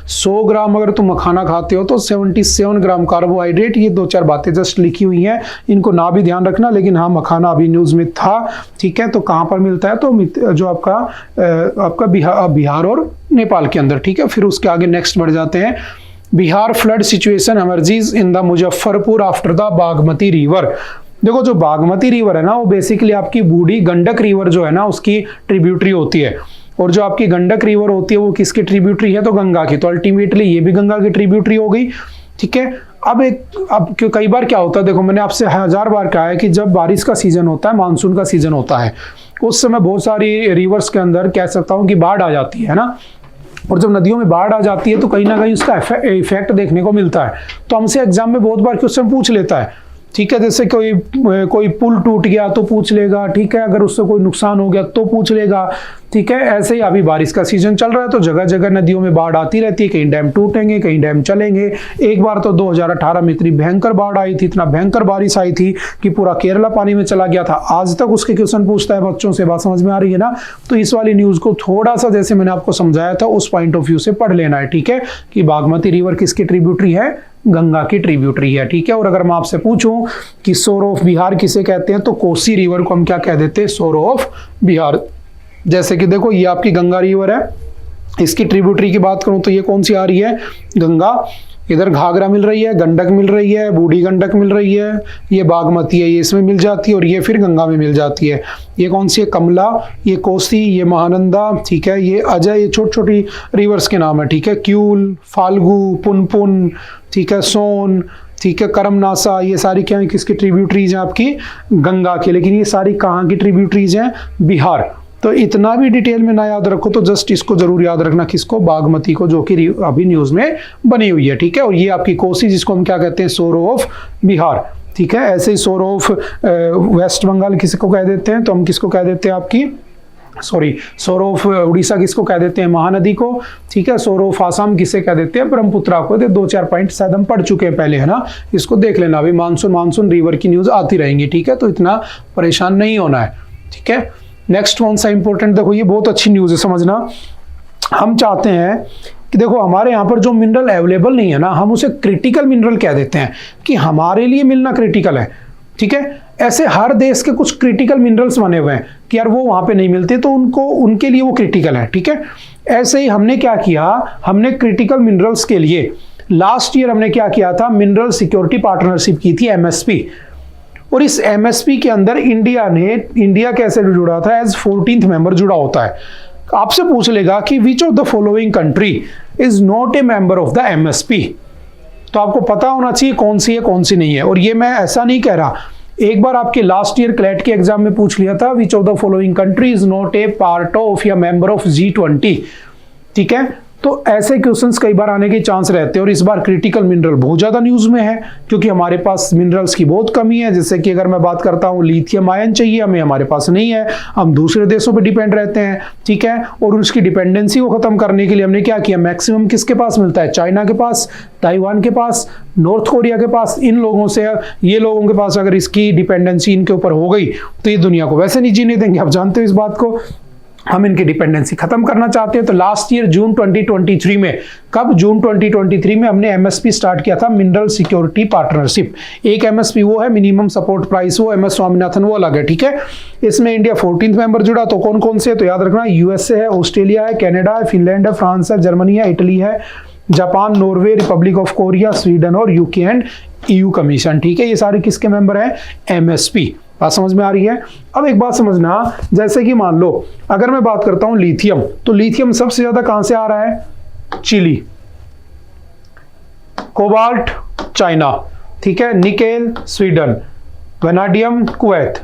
[SPEAKER 1] 100 ग्राम अगर तुम मखाना खाते हो तो 77 ग्राम कार्बोहाइड्रेट। ये 2-4 बातें जस्ट लिखी हुई हैं, इनको ना भी ध्यान रखना, लेकिन हाँ मखाना अभी न्यूज में था, ठीक है। तो कहाँ पर मिलता है, तो जो आपका बिहार और नेपाल के अंदर, ठीक है। फिर उसके आगे नेक्स्ट बढ़ जाते हैं, Bihar flood situation emerges in the Muzaffarpur after the Bagmati river. देखो जो बागमती रिवर है ना, वो बेसिकली आपकी बूढ़ी गंडक रिवर जो है ना उसकी ट्रिब्यूटरी होती है। और जो आपकी गंडक रिवर होती है वो किसकी ट्रिब्यूटरी है, तो गंगा की। तो अल्टीमेटली ये भी गंगा की ट्रिब्यूटरी हो गई, ठीक है। अब कई बार क्या होता है, देखो मैंने आपसे 1000 बार कहा है कि जब बारिश का सीजन होता है, मानसून का सीजन होता है, उस समय बहुत सारी रिवर्स के अंदर कह सकता हूँ कि बाढ़ आ जाती है ना। और जब नदियों में बाढ़ आ जाती है तो कहीं ना कहीं उसका इफेक्ट देखने को मिलता है। तो हमसे एग्जाम में बहुत बार क्वेश्चन पूछ लेता है, ठीक है, जैसे कोई पुल टूट गया तो पूछ लेगा, ठीक है, अगर उससे कोई नुकसान हो गया तो पूछ लेगा, ठीक है। ऐसे ही अभी बारिश का सीजन चल रहा है तो जगह जगह नदियों में बाढ़ आती रहती है, कहीं डैम टूटेंगे, कहीं डैम चलेंगे। एक बार तो 2018 में इतनी भयंकर बाढ़ आई थी, इतना भयंकर बारिश आई थी कि पूरा केरला पानी में चला गया था। आज तक उसके क्वेश्चन पूछता है बच्चों से, बात समझ में आ रही है ना। तो इस वाली न्यूज को थोड़ा सा, जैसे मैंने आपको समझाया था, उस पॉइंट ऑफ व्यू से पढ़ लेना है, ठीक है, कि बागमती रिवर किसकी ट्रिब्यूटरी है, गंगा की ट्रिब्यूटरी है, ठीक है। और अगर मैं आपसे पूछूं कि सोर ऑफ बिहार किसे कहते हैं, तो कोसी रिवर को हम क्या कह देते हैं, सोर ऑफ बिहार। जैसे कि देखो, ये आपकी गंगा रिवर है, इसकी ट्रिब्यूटरी की बात करूं तो ये कौन सी आ रही है, गंगा। इधर घाघरा मिल रही है, गंडक मिल रही है, बूढ़ी गंडक मिल रही है, ये बागमती है, ये इसमें मिल जाती है, और ये फिर गंगा में मिल जाती है। ये कौन सी है, कमला, ये कोसी, ये महानंदा, ठीक है, ये अजय, ये छोटी छोटी रिवर्स के नाम है, ठीक है। क्यूल, फाल्गु, पुनपुन, ठीक है, सोन, ठीक है, करमनासा, ये सारी क्या है, किसकी ट्रिब्यूटरीज हैं, आपकी गंगा की। लेकिन ये सारी कहाँ की ट्रिब्यूटरीज हैं, बिहार। तो इतना भी डिटेल में ना याद रखो, तो जस्ट इसको जरूर याद रखना, किसको, बागमती को, जो कि अभी न्यूज में बनी हुई है, ठीक है। और ये आपकी कोसी, जिसको हम क्या कहते हैं, सोर ऑफ बिहार, ठीक है। ऐसे ही सोर ऑफ वेस्ट बंगाल किसको कह देते हैं, तो हम किसको कह देते हैं, आपकी सोर ऑफ उड़ीसा किसको कह देते हैं, महानदी को, ठीक है। सोर ऑफ आसाम किसे कह देते हैं, ब्रह्मपुत्रा को। 2-4 पॉइंट शायद हम पढ़ चुके हैं पहले, है ना, इसको देख लेना। अभी मानसून रिवर की न्यूज आती रहेंगी, ठीक है, तो इतना परेशान नहीं होना है, ठीक है। नेक्स्ट कौन सा इंपॉर्टेंट, देखो ये बहुत अच्छी न्यूज है, समझना। हम चाहते हैं कि देखो हमारे यहाँ पर जो मिनरल अवेलेबल नहीं है ना, हम उसे क्रिटिकल मिनरल कह देते हैं, कि हमारे लिए मिलना क्रिटिकल है, ठीक है। ऐसे हर देश के कुछ क्रिटिकल मिनरल्स बने हुए हैं कि यार वो वहां पे नहीं मिलते, तो उनके लिए वो क्रिटिकल है, ठीक है। ऐसे ही हमने क्या किया, हमने क्रिटिकल मिनरल्स के लिए लास्ट ईयर हमने क्या किया था, मिनरल सिक्योरिटी पार्टनरशिप की थी, MSP। और इस MSP के अंदर इंडिया कैसे जुड़ा था, एज 14th मेंबर जुड़ा होता है। आपसे पूछ लेगा कि which of the following country is not a member of the MSP, तो आपको पता होना चाहिए कौन सी है कौन सी नहीं है। और ये मैं ऐसा नहीं कह रहा, एक बार आपके लास्ट ईयर क्लैट के एग्जाम में पूछ लिया था, which of the following country is not a part of या मेंबर ऑफ G20, ठीक है। तो ऐसे क्वेश्चंस कई बार आने के चांस रहते हैं। और इस बार क्रिटिकल मिनरल बहुत ज्यादा न्यूज में है, क्योंकि हमारे पास मिनरल्स की बहुत कमी है। जैसे कि अगर मैं बात करता हूं, लिथियम आयन चाहिए हमें, हमारे पास नहीं है, हम दूसरे देशों पे डिपेंड रहते हैं, ठीक है। और उसकी डिपेंडेंसी को खत्म करने के लिए हमने क्या किया, मैक्सिमम किसके पास मिलता है, चाइना के पास, ताइवान के पास, नॉर्थ कोरिया के पास। इन लोगों से, ये लोगों के पास अगर इसकी डिपेंडेंसी इनके ऊपर हो गई तो ये दुनिया को वैसे नहीं जीने देंगे, आप जानते हो इस बात को। हम इनकी डिपेंडेंसी खत्म करना चाहते हैं। तो लास्ट ईयर जून 2023 में, कब, जून 2023 में हमने MSP स्टार्ट किया था, मिनरल सिक्योरिटी पार्टनरशिप। एक MSP वो है मिनिमम सपोर्ट प्राइस, वो MS स्वामीनाथन, वो अलग है, ठीक है। इसमें इंडिया 14th मेंबर जुड़ा, तो कौन कौन से, तो याद रखना, USA है, ऑस्ट्रेलिया है, कनाडा है, फिनलैंड है, फ्रांस है, जर्मनी है, इटली है, Japan, Norway, Republic of Korea, Sweden और UK एंड EU कमीशन, ठीक है। ये सारे किसके मेंबर हैं, MSP। बात समझ में आ रही है। अब एक बात समझना, जैसे कि मान लो अगर मैं बात करता हूं लिथियम, तो लिथियम सबसे ज्यादा कहां से आ रहा है, चिली, कोबाल्ट चाइना, ठीक है, nickel Sweden, vanadium Kuwait,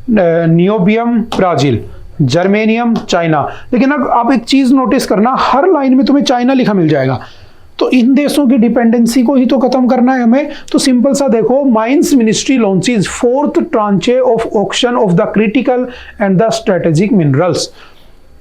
[SPEAKER 1] niobium Brazil, germanium China. लेकिन अब आप एक चीज नोटिस करना, हर लाइन में तुम्हें चाइना लिखा मिल जाएगा। तो इन देशों की डिपेंडेंसी को ही तो खत्म करना है हमें। तो सिंपल सा देखो, mines ministry launches 4th tranche of auction of the critical and the strategic minerals,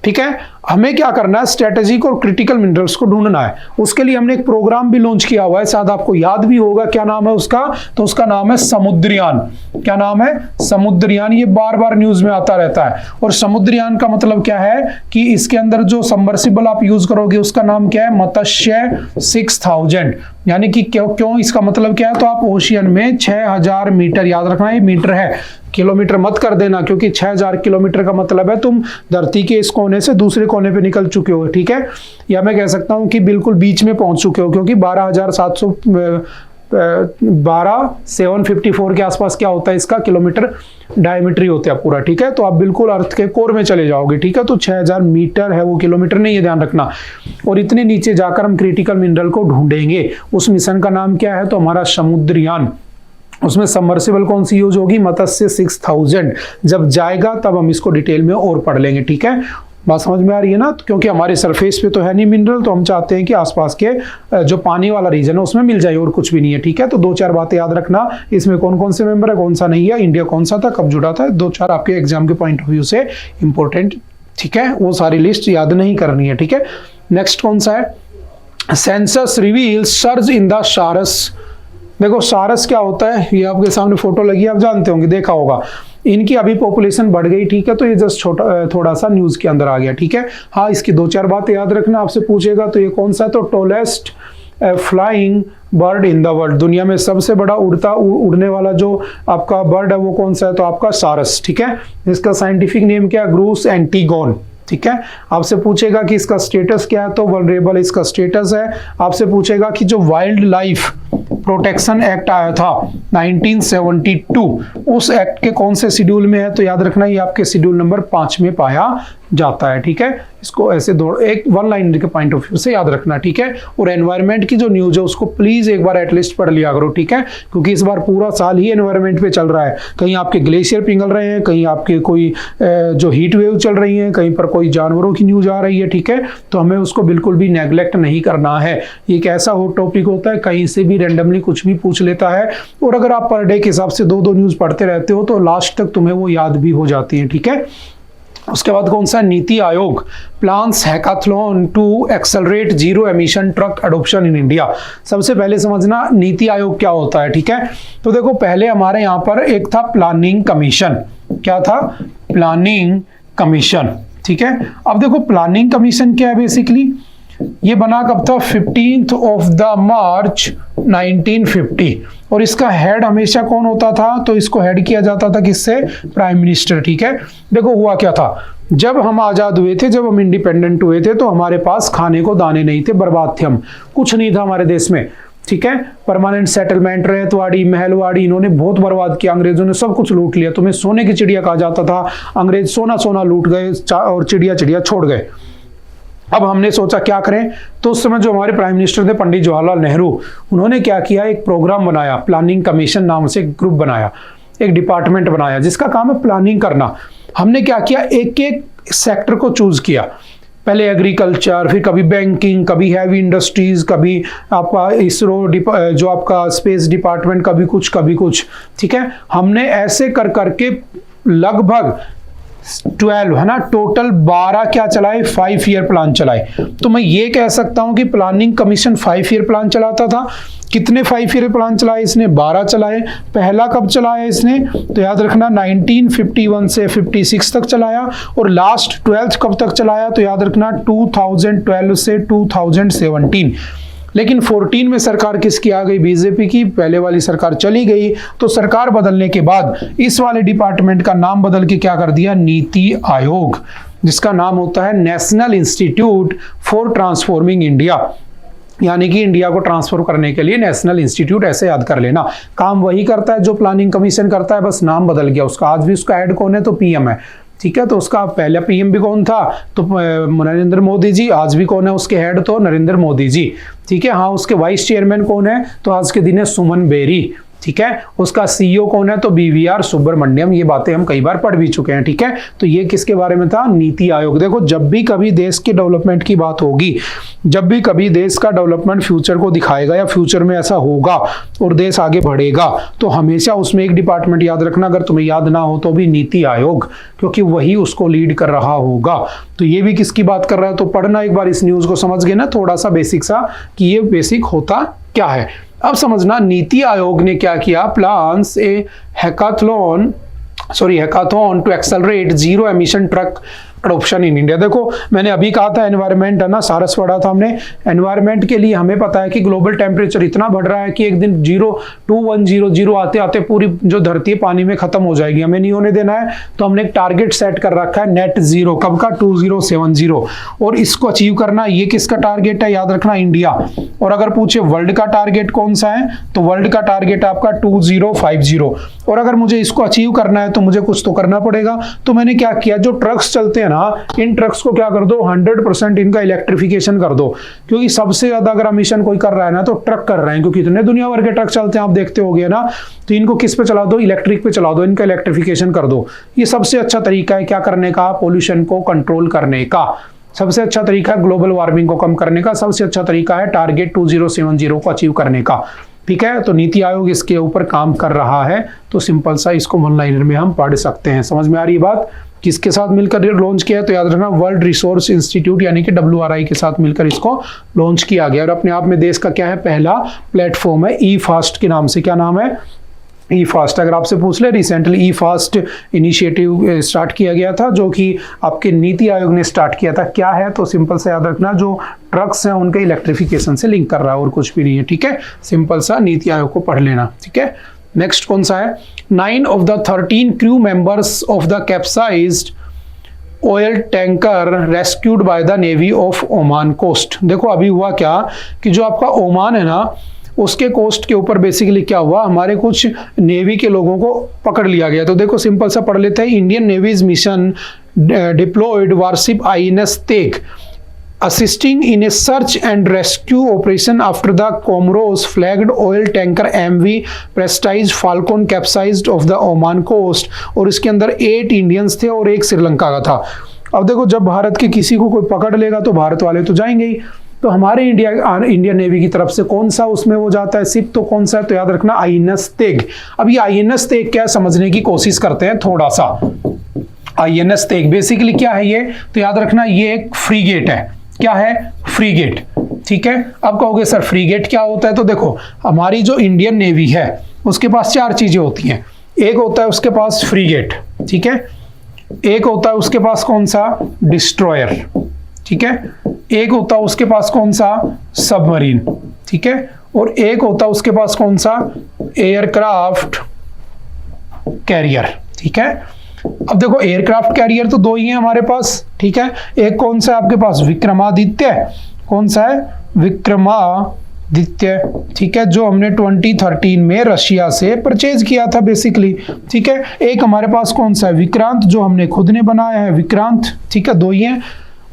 [SPEAKER 1] ठीक है। हमें क्या करना है, स्ट्रेटेजिक और क्रिटिकल मिनरल्स को ढूंढना है। उसके लिए हमने एक प्रोग्राम भी लॉन्च किया हुआ है, शायद आपको याद भी होगा, क्या नाम है उसका, तो उसका नाम है समुद्रयान। क्या नाम है, समुद्रयान। ये बार बार न्यूज में आता रहता है। और समुद्रयान का मतलब क्या है कि इसके अंदर जो सबमर्सिबल आप यूज करोगे उसका नाम क्या है, मत्स्य 6000। यानी कि क्यों इसका मतलब क्या है, तो आप ओशियन में 6000 मीटर, याद रखना ये मीटर है, किलोमीटर मत कर देना, क्योंकि 6000 किलोमीटर का मतलब है तुम धरती के इस कोने से दूसरे कोने पे निकल चुके हो, ठीक है। या मैं कह सकता हूं कि बिल्कुल बीच में पहुंच चुके हो, क्योंकि 12754 के आसपास क्या होता है, इसका किलोमीटर डायमीटर होता है पूरा, ठीक है। तो आप बिल्कुल अर्थ के कोर में चले जाओगे, ठीक है। तो 6000 मीटर है वो, किलोमीटर नहीं है, ध्यान रखना। और इतने नीचे जाकर हम क्रिटिकल मिनरल को ढूंढेंगे। उस मिशन का नाम क्या है, तो हमारा समुद्रयान। उसमें सबमर्सिबल कौन सी यूज होगी, मत्स्य 6000। जब जाएगा तब हम इसको डिटेल में और पढ़ लेंगे, ठीक है। बात समझ में आ रही है ना? तो क्योंकि हमारे सरफेस पे तो है नहीं मिनरल, तो हम चाहते हैं कि आसपास के जो पानी वाला रीजन है उसमें मिल जाए, और कुछ भी नहीं है। ठीक है, तो 2-4 बातें याद रखना, इसमें कौन कौन से मेंबर है, कौन सा नहीं है, इंडिया कौन सा था, कब जुड़ा था, 2-4 आपके एग्जाम के पॉइंट ऑफ व्यू से इंपॉर्टेंट। ठीक है, वो सारी लिस्ट याद नहीं करनी है। ठीक है, नेक्स्ट कौन सा है? Census reveals surge in the सारस। देखो सारस क्या होता है, ये आपके सामने फोटो लगी है, आप जानते होंगे, देखा होगा। इनकी अभी पॉपुलेशन बढ़ गई। ठीक है, तो ये जस्ट थोड़ा सा न्यूज के अंदर आ गया। ठीक है, हाँ, इसकी 2-4 बातें याद रखना, आपसे पूछेगा तो ये कौन सा है, तो tallest flying bird in the world, दुनिया में सबसे बड़ा उड़ने वाला जो आपका बर्ड है वो कौन सा है, तो आपका सारस। ठीक है, इसका साइंटिफिक नेम क्या है, ग्रूस एंटीगोन। ठीक है, आपसे पूछेगा कि इसका स्टेटस क्या है, तो वल्नरेबल इसका स्टेटस है। आपसे पूछेगा कि जो वाइल्ड लाइफ प्रोटेक्शन एक्ट आया था 1972, उस एक्ट के कौन से शेड्यूल में है, तो याद रखना ये आपके शेड्यूल नंबर 5 में पाया जाता है। ठीक है, इसको ऐसे एक 1 लाइन के पॉइंट ऑफ व्यू से याद रखना। ठीक है, और एनवायरनमेंट की जो न्यूज है उसको प्लीज एक बार एटलीस्ट पढ़ लिया करो। ठीक है, क्योंकि इस बार पूरा साल ही एनवायरनमेंट पे चल रहा है। कहीं आपके ग्लेशियर पिघल रहे हैं, कहीं आपके कोई जो हीट वेव चल रही है, कहीं पर कोई जानवरों की न्यूज आ रही है। ठीक है, तो हमें उसको बिल्कुल भी नेग्लेक्ट नहीं करना है। एक ऐसा हॉट टॉपिक होता है, कहीं से भी रैंडमली कुछ भी पूछ लेता है, और अगर आप पर डे के हिसाब से 2-2 न्यूज पढ़ते रहते हो तो लास्ट तक तुम्हें वो याद भी हो जाती है। ठीक है, उसके बाद कौन सा, NITI Aayog plans hackathon to accelerate zero emission truck adoption in India. सबसे पहले समझना नीति आयोग क्या होता है। ठीक है, तो देखो पहले हमारे यहाँ पर एक था प्लानिंग कमीशन। क्या था? Planning commission. ठीक है, अब देखो प्लानिंग कमीशन क्या है, बेसिकली ये बना कब था, 15 मार्च 1950, और इसका हेड हमेशा कौन होता था, तो इसको हेड किया जाता था किससे, प्राइम मिनिस्टर। ठीक है, देखो हुआ क्या था, जब हम आजाद हुए थे, जब हम इंडिपेंडेंट हुए थे, तो हमारे पास खाने को दाने नहीं थे, बर्बाद थे हम, कुछ नहीं था हमारे देश में। ठीक है, परमानेंट सेटलमेंट, रेतवाड़ी, महलवाड़ी, इन्होंने बहुत बर्बाद किया, अंग्रेजों ने सब कुछ लूट लिया। तुम्हें सोने की चिड़िया कहा जाता था, अंग्रेज सोना सोना लूट गए और चिड़िया चिड़िया छोड़ गए। अब हमने सोचा क्या करें, तो उस समय जो हमारे प्राइम मिनिस्टर थे पंडित जवाहरलाल नेहरू, उन्होंने क्या किया, एक प्रोग्राम बनाया, प्लानिंग कमीशन नाम से एक ग्रुप बनाया, एक डिपार्टमेंट बनाया जिसका काम है प्लानिंग करना। हमने क्या किया, एक एक सेक्टर को चूज किया, पहले एग्रीकल्चर, फिर कभी बैंकिंग, कभी हैवी इंडस्ट्रीज, कभी आपका इसरो जो आपका स्पेस डिपार्टमेंट, कभी कुछ। ठीक है, हमने ऐसे कर करके लगभग 12 है ना, टोटल 12 क्या चलाए, 5 ईयर प्लान चलाए। तो मैं ये कह सकता हूं कि प्लानिंग कमीशन 5 ईयर प्लान चलाता था। कितने 5 ईयर प्लान चलाए इसने, 12 चलाए। पहला कब चलाया इसने, तो याद रखना 1951 से 56 तक चलाया, और लास्ट 12th कब तक चलाया, तो याद रखना 2012 से 2017। लेकिन 14 में सरकार किसकी आ गई, बीजेपी की, पहले वाली सरकार चली गई। तो सरकार बदलने के बाद इस वाले डिपार्टमेंट का नाम बदल के क्या कर दिया, नीति आयोग, जिसका नाम होता है national institute for transforming India, यानी कि इंडिया को ट्रांसफॉर्म करने के लिए नेशनल इंस्टीट्यूट, ऐसे याद कर लेना। काम वही करता है जो प्लानिंग कमीशन करता है, बस नाम बदल गया उसका। आज भी उसका हेड कौन है, तो पीएम है। ठीक है, तो उसका पहला पीएम भी कौन था, तो नरेंद्र मोदी जी। आज भी कौन है उसके हेड, तो नरेंद्र मोदी जी। ठीक है, हाँ, उसके वाइस चेयरमैन कौन है, तो आज के दिन है सुमन बेरी। ठीक है, उसका सीईओ कौन है, तो बीवीआर सुब्रमण्यम। ये बातें हम कई बार पढ़ भी चुके हैं। ठीक है, तो ये किसके बारे में था, नीति आयोग। देखो जब भी कभी देश के डेवलपमेंट की बात होगी, जब भी कभी देश का डेवलपमेंट फ्यूचर को दिखाएगा या फ्यूचर में ऐसा होगा और देश आगे बढ़ेगा, तो हमेशा उसमें एक डिपार्टमेंट याद रखना, अगर तुम्हें याद ना हो तो भी, नीति आयोग, क्योंकि वही उसको लीड कर रहा होगा। तो ये भी किसकी बात कर रहा है, तो पढ़ना एक बार, इस न्यूज को समझ गए ना थोड़ा सा बेसिक सा, कि ये बेसिक होता क्या है। अब समझना नीति आयोग ने क्या किया, plans a hackathon to accelerate zero emission truck adoption in India. देखो मैंने अभी कहा था एनवायरनमेंट है ना, सारस पढ़ा था हमने। एनवायरनमेंट के लिए हमें पता है कि ग्लोबल टेम्परेचर इतना बढ़ रहा है कि एक दिन 2100 आते आते पूरी जो धरती है पानी में खत्म हो जाएगी, हमें नहीं होने देना है। तो हमने एक टारगेट सेट कर रखा है नेट जीरो, कब का, 2070, और इसको अचीव करना, ये किसका टारगेट है, याद रखना इंडिया। और अगर पूछे वर्ल्ड का टारगेट कौन सा है, तो वर्ल्ड का टारगेट आपका 2050, और अगर मुझे इसको अचीव करना है तो मुझे कुछ तो करना पड़ेगा। तो मैंने क्या किया, जो ट्रक्स चलते हैं ना, इन ट्रक्स को क्या कर दो, 100% इनका इलेक्ट्रिफिकेशन कर दो, क्योंकि सबसे ज्यादा अगर मिशन कोई कर रहा है ना तो ट्रक कर रहे हैं, क्योंकि इतने दुनिया भर के ट्रक चलते हैं, आप देखते होगे ना। तो इनको किस पे चला दो, इलेक्ट्रिक पे चला दो, इनका इलेक्ट्रिफिकेशन कर दो। ये सबसे अच्छा तरीका है क्या करने का, पोल्यूशन को कंट्रोल करने का। सबसे अच्छा तरीका है ग्लोबल वार्मिंग को कम करने का। सबसे अच्छा तरीका है टारगेट 2070 को अचीव करने का। ठीक है, तो नीति आयोग इसके ऊपर काम कर रहा है। तो सिंपल सा इसको वन लाइनर में हम पढ़ सकते हैं। समझ में आ रही बात? किसके साथ मिलकर लॉन्च किया है, तो याद रखना वर्ल्ड रिसोर्स इंस्टीट्यूट यानी कि WRI के साथ मिलकर इसको लॉन्च किया गया। और अपने आप में देश का क्या है, पहला प्लेटफॉर्म है ई फास्ट के नाम से। क्या नाम है? ई फास्ट। अगर आपसे पूछ ले, रिसेंटली ई फास्ट इनिशिएटिव स्टार्ट किया गया था, जो कि आपके नीति आयोग ने स्टार्ट किया था। क्या है, तो सिंपल से याद रखना, जो ट्रक्स हैं उनके इलेक्ट्रिफिकेशन से लिंक कर रहा है और कुछ भी नहीं है। ठीक है, सिंपल सा नीति आयोग को पढ़ लेना। ठीक है, नेक्स्ट कौन सा है, 9 of the 13 crew members of the capsized oil tanker rescued by the navy of Oman coast. देखो अभी हुआ क्या कि जो आपका ओमान है ना, उसके कोस्ट के ऊपर बेसिकली क्या हुआ, हमारे कुछ नेवी के लोगों को पकड़ लिया गया। तो देखो सिंपल सा पढ़ लेते हैं। Indian navy's mission deployed warship INS Teg assisting in a search and rescue operation after the Comoros flagged oil tanker MV Prestige Falcon capsized off the Oman coast। और इसके अंदर 8 इंडियंस थे और 1 श्रीलंका का था। अब देखो, जब भारत के किसी को कोई पकड़ लेगा तो भारत वाले तो जाएंगे ही। तो हमारे इंडियन नेवी की तरफ से कौन सा उसमें वो जाता है, शिप तो कौन सा है, तो याद रखना INS तेग। अब ये INS तेग क्या समझने की कोशिश करते हैं थोड़ा सा। INS तेग बेसिकली क्या है ये, तो याद रखना ये एक फ्रीगेट है। क्या है? फ्रीगेट। ठीक है, अब कहोगे सर फ्रीगेट क्या होता है, तो देखो हमारी जो इंडियन नेवी है उसके पास 4 चीजें होती हैं। एक होता है उसके पास फ्रीगेट, ठीक है, एक होता है उसके पास कौन सा, डिस्ट्रॉयर, ठीक है, एक होता है उसके पास कौन सा, सबमरीन, ठीक है, और एक होता है उसके पास कौन सा, एयरक्राफ्ट कैरियर। ठीक है, अब देखो एयरक्राफ्ट कैरियर तो 2 ही हैं हमारे पास। ठीक है, एक कौन सा है आपके पास, विक्रमादित्य। कौन सा है? विक्रमादित्य। ठीक है, जो हमने 2013 में रशिया से परचेज किया था बेसिकली। ठीक है, एक हमारे पास कौन सा है, विक्रांत, जो हमने खुद ने बनाया है, विक्रांत। ठीक है, 2 ही हैं।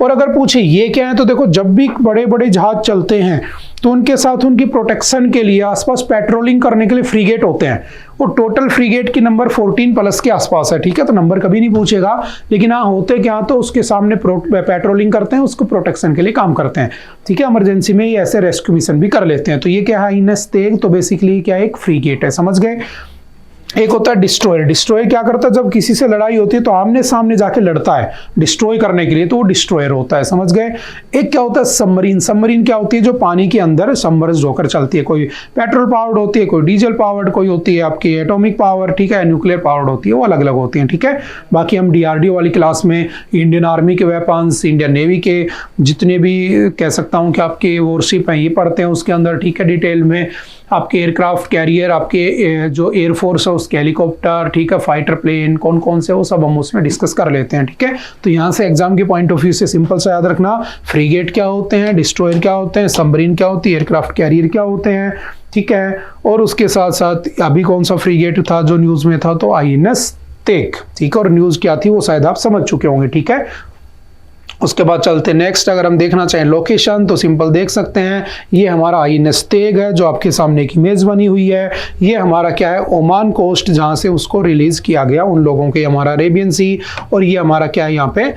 [SPEAKER 1] और अगर पूछे ये क्या है, तो देखो जब भी बड़े बड़े जहाज चलते हैं तो उनके साथ उनकी प्रोटेक्शन के लिए आसपास पेट्रोलिंग करने के लिए फ्रीगेट होते हैं। वो टोटल फ्रीगेट की नंबर 14+ के आसपास है। ठीक है, तो नंबर कभी नहीं पूछेगा, लेकिन हाँ होते क्या, तो उसके सामने पेट्रोलिंग करते हैं, उसको प्रोटेक्शन के लिए काम करते हैं। ठीक है, इमरजेंसी में ये ऐसे रेस्क्यू मिशन भी कर लेते हैं। तो ये क्या है, INS तेग, तो बेसिकली क्या एक फ्रीगेट है। समझ गए? एक होता है डिस्ट्रॉयर। डिस्ट्रॉयर क्या करता है, जब किसी से लड़ाई होती है तो आमने सामने जाके लड़ता है डिस्ट्रॉय करने के लिए, तो वो डिस्ट्रॉयर होता है। समझ गए? एक क्या होता है, सबमरीन। सबमरीन क्या होती है, जो पानी के अंदर सबमर्ज होकर चलती है। कोई पेट्रोल पावर्ड होती है, कोई डीजल पावर्ड, कोई होती है आपकी एटॉमिक पावर, ठीक है, न्यूक्लियर पावर्ड होती है, वो अलग अलग होती है। ठीक है, बाकी हम DRDO वाली क्लास में इंडियन आर्मी के वेपन्स, इंडियन नेवी के जितने भी कह सकता हूँ कि आपके वॉरशिप हैं ये पढ़ते हैं उसके अंदर। ठीक है, डिटेल में आपके एयरक्राफ्ट कैरियर, आपके जो एयरफोर्स है उसके हेलीकॉप्टर, ठीक है, फाइटर प्लेन कौन कौन से, वो सब हम उसमें डिस्कस कर लेते हैं। ठीक है, तो यहाँ से एग्जाम के पॉइंट ऑफ व्यू से सिंपल सा याद रखना, फ्रीगेट क्या होते हैं, डिस्ट्रॉयर क्या होते हैं, सबमरीन क्या होती है, एयरक्राफ्ट कैरियर क्या होते हैं। ठीक है, और उसके साथ साथ अभी कौन सा फ्रीगेट था जो न्यूज में था, तो INS तेग। ठीक है, और न्यूज क्या थी वो शायद आप समझ चुके होंगे। ठीक है, उसके बाद चलते नेक्स्ट। अगर हम देखना चाहें लोकेशन, तो सिंपल देख सकते हैं, ये हमारा INS तेग है जो आपके सामने एक इमेज बनी हुई है। ये हमारा क्या है, ओमान कोस्ट, जहां से उसको रिलीज किया गया उन लोगों के, हमारा अरेबियन सी, और ये हमारा क्या है यहाँ पे,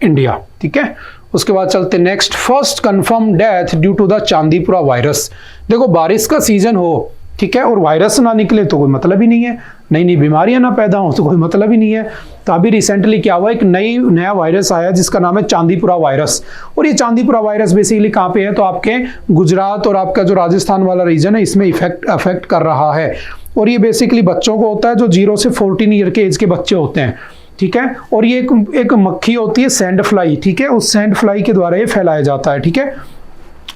[SPEAKER 1] इंडिया। ठीक है, उसके बाद चलते next. First confirm death due to the Chandipura virus. देखो बारिश का सीजन हो, ठीक है, और वायरस ना निकले तो कोई मतलब ही नहीं है, नई नई बीमारियां ना पैदा हो तो कोई मतलब ही नहीं है। तो अभी रिसेंटली क्या हुआ, एक नया वायरस आया जिसका नाम है चांदीपुरा वायरस। और ये चांदीपुरा वायरस बेसिकली कहाँ पे है, तो आपके गुजरात और आपका जो राजस्थान वाला रीजन है इसमें अफेक्ट कर रहा है। और ये बेसिकली बच्चों को होता है जो 0 से 14 ईयर के एज के बच्चे होते हैं। ठीक है, और ये एक मक्खी होती है सैंड फ्लाई। ठीक है, उस सैंड फ्लाई के द्वारा ये फैलाया जाता है। ठीक है,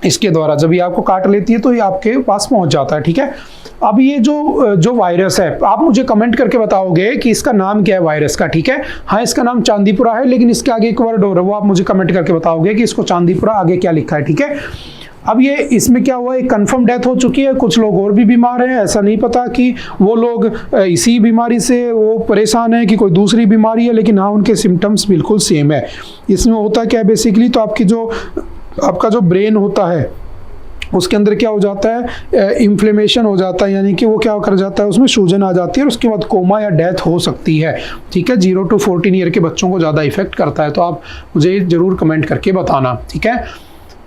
[SPEAKER 1] इसके द्वारा जब ये आपको काट लेती है तो ये आपके पास पहुंच जाता है। ठीक है, अब ये जो वायरस है, आप मुझे कमेंट करके बताओगे कि इसका नाम क्या है वायरस का। ठीक है, हाँ इसका नाम चांदीपुरा है, लेकिन इसके आगे एक वर्ड और है, वो आप मुझे कमेंट करके बताओगे कि इसको चांदीपुरा आगे क्या लिखा है। ठीक है, अब ये इसमें क्या हुआ, एक कंफर्म डेथ हो चुकी है, कुछ लोग और भी बीमार हैं, ऐसा नहीं पता कि वो लोग इसी बीमारी से वो परेशान है कि कोई दूसरी बीमारी है, लेकिन हाँ उनके सिम्टम्स बिल्कुल सेम है। इसमें होता क्या है बेसिकली, तो आपका जो ब्रेन होता है उसके अंदर क्या हो जाता है, इन्फ्लेमेशन हो जाता है, यानी कि वो क्या कर जाता है, उसमें सूजन आ जाती है और उसके बाद कोमा या डेथ हो सकती है। ठीक है, 0 to 14 ईयर के बच्चों को ज़्यादा इफेक्ट करता है, तो आप मुझे ज़रूर कमेंट करके बताना। ठीक है,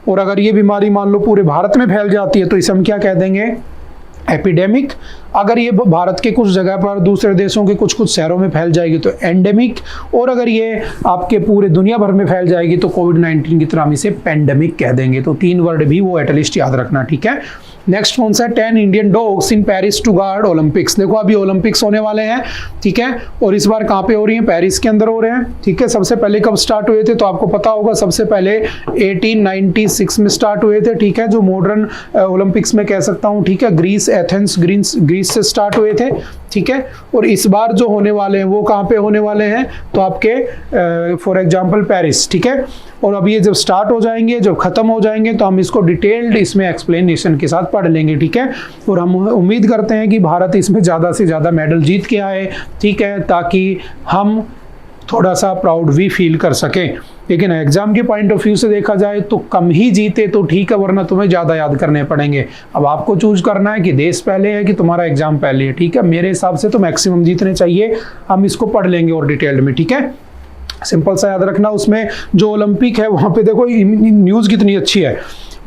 [SPEAKER 1] और अगर ये बीमारी मान लो पूरे भारत में फैल जाती है तो इसे हम क्या कह देंगे, एपिडेमिक। अगर ये भारत के कुछ जगह पर दूसरे देशों के कुछ कुछ शहरों में फैल जाएगी तो एंडेमिक, और अगर ये आपके पूरे दुनिया भर में फैल जाएगी तो कोविड-19 की तरह हम इसे पेंडेमिक कह देंगे। तो 3 वर्ड भी वो एटलीस्ट याद रखना। ठीक है, नेक्स्ट कौन सा है, 10 Indian dogs in Paris to guard Olympics. देखो अभी ओलंपिक्स होने वाले हैं, ठीक है, और इस बार कहाँ पे हो रही हैं, पेरिस के अंदर हो रहे हैं। ठीक है, सबसे पहले कब स्टार्ट हुए थे, तो आपको पता होगा सबसे पहले 1896 में स्टार्ट हुए थे। ठीक है, जो मॉडर्न ओलंपिक्स में कह सकता हूँ। ठीक है, ग्रीस, एथेंस, ग्रीस से स्टार्ट हुए थे। ठीक है, और इस बार जो होने वाले हैं वो कहाँ पे होने वाले हैं, तो आपके फॉर एग्जांपल पेरिस। ठीक है, और अब ये जब स्टार्ट हो जाएंगे, जब खत्म हो जाएंगे तो हम इसको डिटेल्ड इसमें एक्सप्लेनेशन के साथ पढ़ लेंगे। ठीक है, और हम उम्मीद करते हैं कि भारत इसमें ज़्यादा से ज़्यादा मेडल जीत के आए। ठीक है, ताकि हम थोड़ा सा प्राउड भी फील कर सकें। लेकिन एग्जाम के पॉइंट ऑफ व्यू से देखा जाए तो कम ही जीते तो ठीक है, वरना तुम्हें ज़्यादा याद करने पड़ेंगे। अब आपको चूज करना है कि देश पहले है कि तुम्हारा एग्जाम पहले है। ठीक है, मेरे हिसाब से तो मैक्सिमम जीतने चाहिए। हम इसको पढ़ लेंगे और डिटेल्ड में। ठीक है, सिंपल सा याद रखना। उसमें जो ओलंपिक है वहाँ पे देखो न्यूज़ कितनी अच्छी है,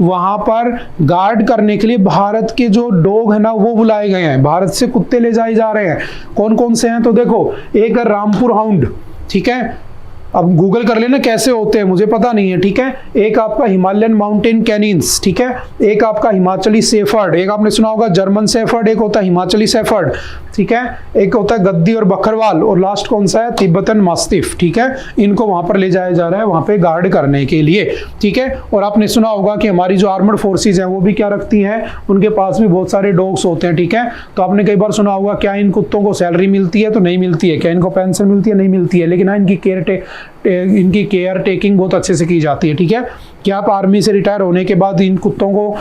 [SPEAKER 1] वहाँ पर गार्ड करने के लिए भारत के जो डॉग है ना वो बुलाए गए हैं, भारत से कुत्ते ले जाए जा रहे हैं। कौन कौन से हैं, तो देखो एक है रामपुर हाउंड। ठीक है, अब गूगल कर लेना कैसे होते हैं, मुझे पता नहीं है। ठीक है, एक आपका हिमालयन माउंटेन कैनिन्स। ठीक है, एक आपका हिमाचली सेफर्ड, एक आपने सुना होगा जर्मन सेफर्ड, एक होता है हिमाचली सेफर्ड। ठीक है, एक होता है गद्दी और बकरवाल, और लास्ट कौन सा है, तिब्बतन मास्टिफ। ठीक है, इनको वहां पर ले जाया जा रहा है, वहां पे गार्ड करने के लिए। ठीक है, और आपने सुना होगा कि हमारी जो आर्मड फोर्सेज हैं वो भी क्या रखती हैं, उनके पास भी बहुत सारे डॉग्स होते हैं। ठीक है, तो आपने कई बार सुना होगा क्या इन कुत्तों को सैलरी मिलती है, तो नहीं मिलती है। क्या इनको पेंशन मिलती है, नहीं मिलती है, लेकिन हाँ इनकी केयर टेकिंग बहुत अच्छे से की जाती है। ठीक है, क्या आप आर्मी से रिटायर होने के बाद इन कुत्तों को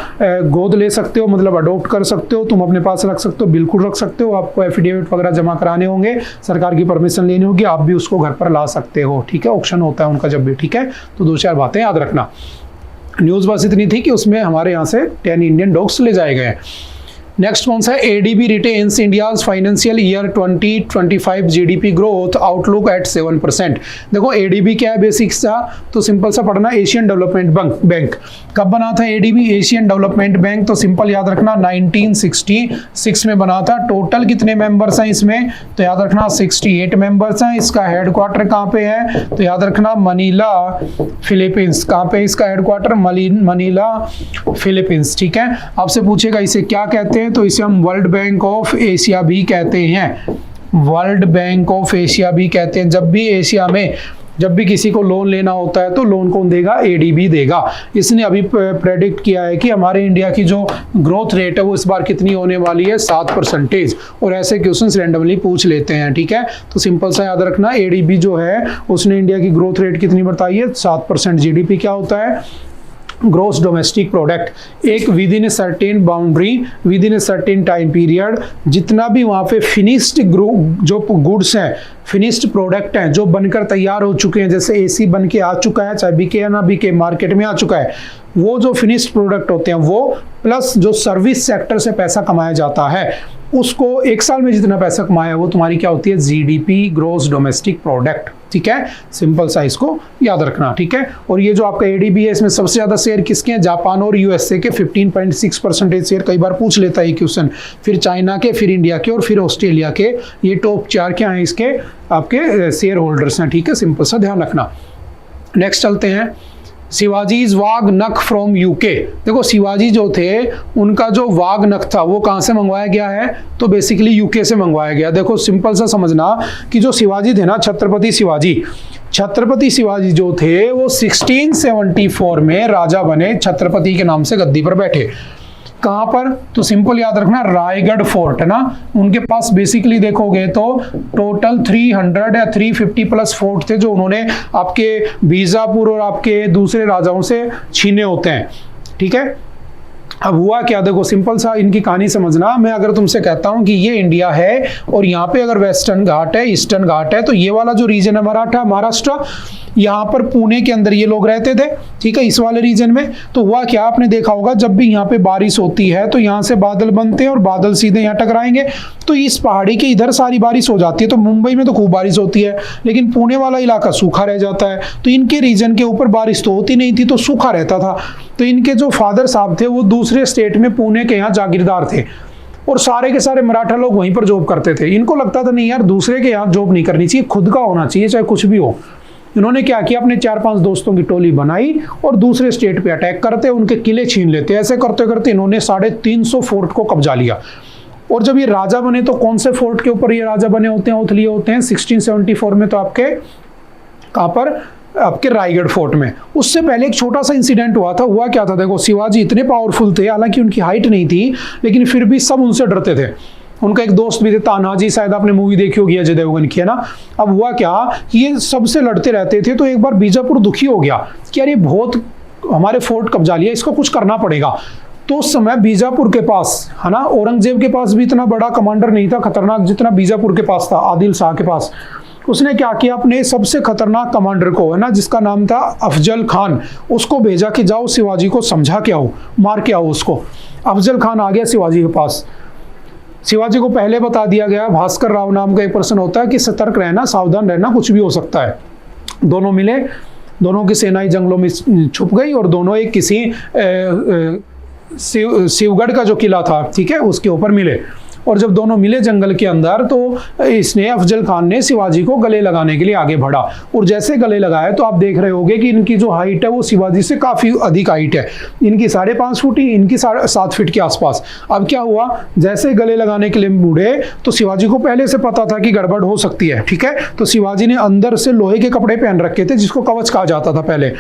[SPEAKER 1] गोद ले सकते हो, मतलब अडॉप्ट कर सकते हो, तुम अपने पास रख सकते हो, बिल्कुल रख सकते हो। आपको एफिडेविट वगैरह जमा कराने होंगे, सरकार की परमिशन लेनी होगी, आप भी उसको घर पर ला सकते हो। ठीक है, ऑप्शन होता है उनका जब भी। ठीक है, तो 2-4 बातें याद रखना। न्यूज़ बस इतनी थी कि उसमें हमारे यहाँ से 10 इंडियन डॉग्स ले जाए गए। नेक्स्ट कौन सा है, ADB retains India's financial year 2025 GDP growth outlook at 7%। देखो एडीबी क्या है बेसिक सा, तो सिंपल सा पढ़ना, एशियन डेवलपमेंट बैंक। कब बना था एडीबी, एशियन डेवलपमेंट बैंक, तो सिंपल याद रखना 1966 में बना था। टोटल कितने मेंबर्स हैं इसमें, तो याद रखना 68 मेंबर्स हैं। इसका हेडक्वार्टर कहाँ पे है, तो याद रखना मनीला, फिलीपींस। कहाँ पे इसका हेडक्वार्टर, मनीला, फिलीपींस। ठीक है, आपसे पूछेगा इसे क्या कहते हैं, तो इसे हम वर्ल्ड बैंक ऑफ एशिया भी कहते हैं। वर्ल्ड बैंक ऑफ एशिया भी कहते हैं। जब भी एशिया में जब भी किसी को लोन लेना होता है तो लोन कौन देगा, एडीबी देगा। इसने अभी प्रेडिक्ट किया है कि हमारे इंडिया की जो ग्रोथ रेट है वो इस बार कितनी होने वाली है, 7%। और ऐसे क्वेश्चंस रैंडमली पूछ लेते हैं। ठीक है, तो सिंपल सा याद रखना, एडीबी जो है उसने इंडिया की ग्रोथ रेट कितनी बताई है, 7%। जीडीपी क्या होता है, ग्रोस डोमेस्टिक प्रोडक्ट। एक with in a certain boundary, with in a certain time period, जितना भी वहाँ पे फिनिश्ड जो गुड्स हैं, फिनिश्ड प्रोडक्ट हैं जो बनकर तैयार हो चुके हैं, जैसे एसी बन के आ चुका है, चाहे बिके या ना बिके, मार्केट में आ चुका है, वो जो फिनिश्ड प्रोडक्ट होते हैं वो, प्लस जो सर्विस सेक्टर से पैसा कमाया जाता है, उसको एक साल में जितना पैसा कमाया वो तुम्हारी क्या होती है, जीडीपी, ग्रोस डोमेस्टिक प्रोडक्ट। ठीक है, सिंपल सा इसको याद रखना। ठीक है, और ये जो आपका एडीबी है इसमें सबसे ज्यादा शेयर किसके हैं, जापान और यूएसए के 15.6% शेयर। कई बार पूछ लेता है क्वेश्चन, फिर चाइना के, फिर इंडिया के और फिर ऑस्ट्रेलिया के। ये टॉप 4 क्या हैं इसके आपके शेयर होल्डर्स हैं। ठीक है, सिंपल सा ध्यान रखना। नेक्स्ट चलते हैं, शिवाजीज वाघ नख फ्रॉम यूके। देखो शिवाजी जो थे उनका जो वाघ नख था वो कहाँ से मंगवाया गया है, तो बेसिकली यूके से मंगवाया गया। देखो सिंपल सा समझना कि जो शिवाजी थे ना, छत्रपति शिवाजी जो थे वो 1674 में राजा बने, छत्रपति के नाम से गद्दी पर बैठे। कहाँ पर, तो सिंपल याद रखना रायगढ़ फोर्ट है ना, उनके पास बेसिकली देखोगे तो टोटल 300 या 350 प्लस फोर्ट थे जो उन्होंने आपके बीजापुर और आपके दूसरे राजाओं से छीने होते हैं। ठीक है, अब हुआ क्या, देखो सिंपल सा इनकी कहानी समझना। मैं अगर तुमसे कहता हूं कि ये इंडिया है और यहाँ पे अगर वेस्टर्न घाट है, ईस्टर्न घाट है, तो ये वाला जो रीजन है मराठा, महाराष्ट्र, यहाँ पर पुणे के अंदर ये लोग रहते थे, ठीक है, इस वाले रीजन में। तो हुआ क्या, आपने देखा होगा जब भी यहाँ पे बारिश होती है तो यहाँ से बादल बनते हैं और बादल सीधे यहाँ टकराएंगे, तो इस पहाड़ी के इधर सारी बारिश हो जाती है। तो मुंबई में तो खूब बारिश होती है, लेकिन पुणे वाला इलाका सूखा रह जाता है। तो इनके रीजन के ऊपर बारिश तो होती नहीं थी, तो सूखा रहता था। तो इनके जो फादर साहब थे वो दूसरे स्टेट में पुणे के यहाँ जागीरदार थे, और सारे के सारे मराठा लोग वहीं पर जॉब करते थे। इनको लगता था नहीं यार, दूसरे के यहाँ जॉब नहीं करनी चाहिए, खुद का होना चाहिए चाहे कुछ भी हो। इन्होंने क्या किया, अपने 4-5 दोस्तों की टोली बनाई और दूसरे स्टेट पे अटैक करते, उनके किले छीन लेते। ऐसे करते करते इन्होंने 350 फोर्ट को कब्जा लिया। और जब ये राजा बने तो कौन से फोर्ट के ऊपर ये राजा बने होते हैं, ओथलिए होते हैं 1674 में, तो आपके कहाँ पर, आपके रायगढ़ फोर्ट में। उससे पहले एक छोटा सा इंसिडेंट हुआ था। हुआ क्या था, देखो शिवाजी इतने पावरफुल थे, हालांकि उनकी हाइट नहीं थी, लेकिन फिर भी सब उनसे डरते थे। उनका एक दोस्त भी थे तानाजी, शायद आपने मूवी देखी होगी अजय देवगन की, है ना। अब हुआ क्या कि ये सबसे लड़ते रहते थे, तो एक बार बीजापुर दुखी हो गया कि यार ये बहुत हमारे फोर्ट कब्जा लिया, इसको कुछ करना पड़ेगा। तो उस समय बीजापुर के पास, है ना, औरंगजेब के पास भी इतना बड़ा कमांडर नहीं था खतरनाक जितना बीजापुर के पास था, आदिल शाह के पास। उसने क्या किया, अपने सबसे खतरनाक कमांडर को, है ना, जिसका नाम था अफजल खान, उसको भेजा कि जाओ शिवाजी को समझा के आओ, मार के आओ उसको। अफजल खान आ गया शिवाजी के पास। शिवाजी को पहले बता दिया गया, भास्कर राव नाम का एक पर्सन होता है, कि सतर्क रहना, सावधान रहना, कुछ भी हो सकता है। दोनों मिले, दोनों की सेनाएं जंगलों में छुप गई और दोनों एक किसी शिवगढ़ का जो किला था, ठीक है, उसके ऊपर मिले। और जब दोनों मिले जंगल के अंदर, तो इसने, अफजल खान ने शिवाजी को गले लगाने के लिए आगे बढ़ा। और जैसे गले लगाए तो आप देख रहे होंगे कि इनकी जो हाइट है वो शिवाजी से काफ़ी अधिक हाइट है। इनकी 5.5 फुट ही, इनकी 7 फीट के आसपास। अब क्या हुआ, जैसे गले लगाने के लिए मुड़े तो शिवाजी को पहले से पता था कि गड़बड़ हो सकती है, ठीक है। तो शिवाजी ने अंदर से लोहे के कपड़े पहन रखे थे, जिसको कवच कहा जाता था पहले,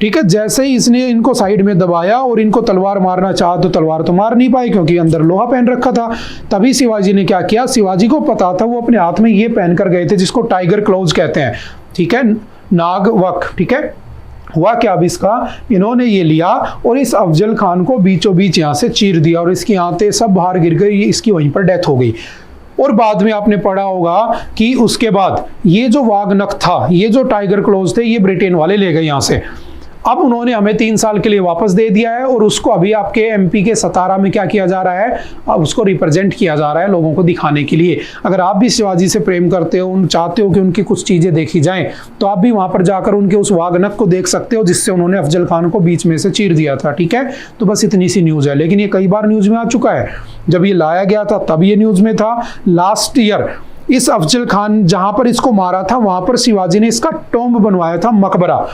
[SPEAKER 1] ठीक है। जैसे ही इसने इनको साइड में दबाया और इनको तलवार मारना चाहा तो तलवार तो मार नहीं पाई, क्योंकि अंदर लोहा पहन रखा था। तभी शिवाजी ने क्या किया, शिवाजी को पता था, वो अपने हाथ में ये पहन कर गए थे, जिसको टाइगर क्लॉज कहते हैं, ठीक है, नाग वक, ठीक है। हुआ क्या, अब इसका इन्होंने ये लिया और इस अफजल खान को बीचों बीच यहाँ से चीर दिया, और इसकी आंतें सब बाहर गिर गई, इसकी वहीं पर डेथ हो गई। और बाद में आपने पढ़ा होगा कि उसके बाद ये जो वाघनख था, ये जो टाइगर क्लॉज थे, ये ब्रिटेन वाले ले गए यहाँ से। अब उन्होंने हमें 3 साल के लिए वापस दे दिया है, और उसको अभी आपके एमपी के सतारा में क्या किया जा रहा है, अब उसको रिप्रेजेंट किया जा रहा है लोगों को दिखाने के लिए। अगर आप भी शिवाजी से प्रेम करते हो, चाहते हो कि उनकी कुछ चीज़ें देखी जाएं, तो आप भी वहां पर जाकर उनके उस वाघनख को देख सकते हो, जिससे उन्होंने अफजल खान को बीच में से चीर दिया था, ठीक है। तो बस इतनी सी न्यूज़ है, लेकिन ये कई बार न्यूज़ में आ चुका है। जब ये लाया गया था तब ये न्यूज़ में था। लास्ट ईयर इस अफजल खान जहां पर इसको मारा था, वहां पर शिवाजी ने इसका टॉम्ब बनवाया था, मकबरा।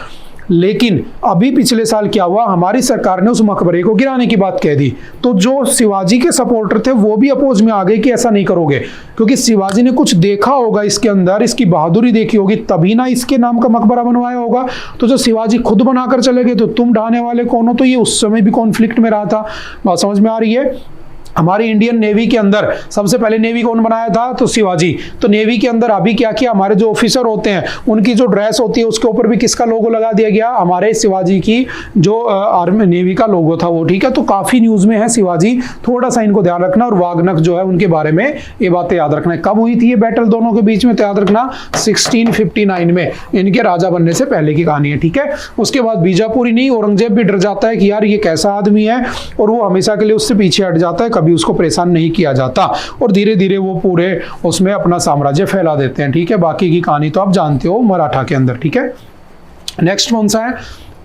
[SPEAKER 1] लेकिन अभी पिछले साल क्या हुआ, हमारी सरकार ने उस मकबरे को गिराने की बात कह दी। तो जो शिवाजी के सपोर्टर थे वो भी अपोज में आ गए कि ऐसा नहीं करोगे, क्योंकि शिवाजी ने कुछ देखा होगा इसके अंदर, इसकी बहादुरी देखी होगी, तभी ना इसके नाम का मकबरा बनवाया होगा। तो जो शिवाजी खुद बनाकर चले गए तो तुम ढाने वाले कौन हो। तो ये उस समय भी कॉन्फ्लिक्ट में रहा था। बात समझ में आ रही है। हमारी इंडियन नेवी के अंदर सबसे पहले नेवी कौन बनाया था, तो शिवाजी। तो नेवी के अंदर अभी क्या किया, हमारे जो ऑफिसर होते हैं उनकी जो ड्रेस होती है उसके ऊपर भी किसका लोगो लगा दिया गया, हमारे शिवाजी की जो आर्मी नेवी का लोगो था वो, ठीक है। तो काफी न्यूज में है शिवाजी, थोड़ा सा इनको ध्यान रखना। और वाघनख जो है उनके बारे में ये बातें याद रखना है। कब हुई थी ये बैटल दोनों के बीच में, तो याद रखना 1659 में, इनके राजा बनने से पहले की कहानी है, ठीक है। उसके बाद बीजापुर ही नहीं, औरंगजेब भी डर जाता है कि यार ये कैसा आदमी है, और वो हमेशा के लिए उससे पीछे हट जाता है, कभी उसको परेशान नहीं किया जाता, और धीरे धीरे वो पूरे उसमें अपना साम्राज्य फैला देते हैं, ठीक है। बाकी की कहानी तो आप जानते हो मराठा के अंदर, ठीक है। नेक्स्ट कौन सा है,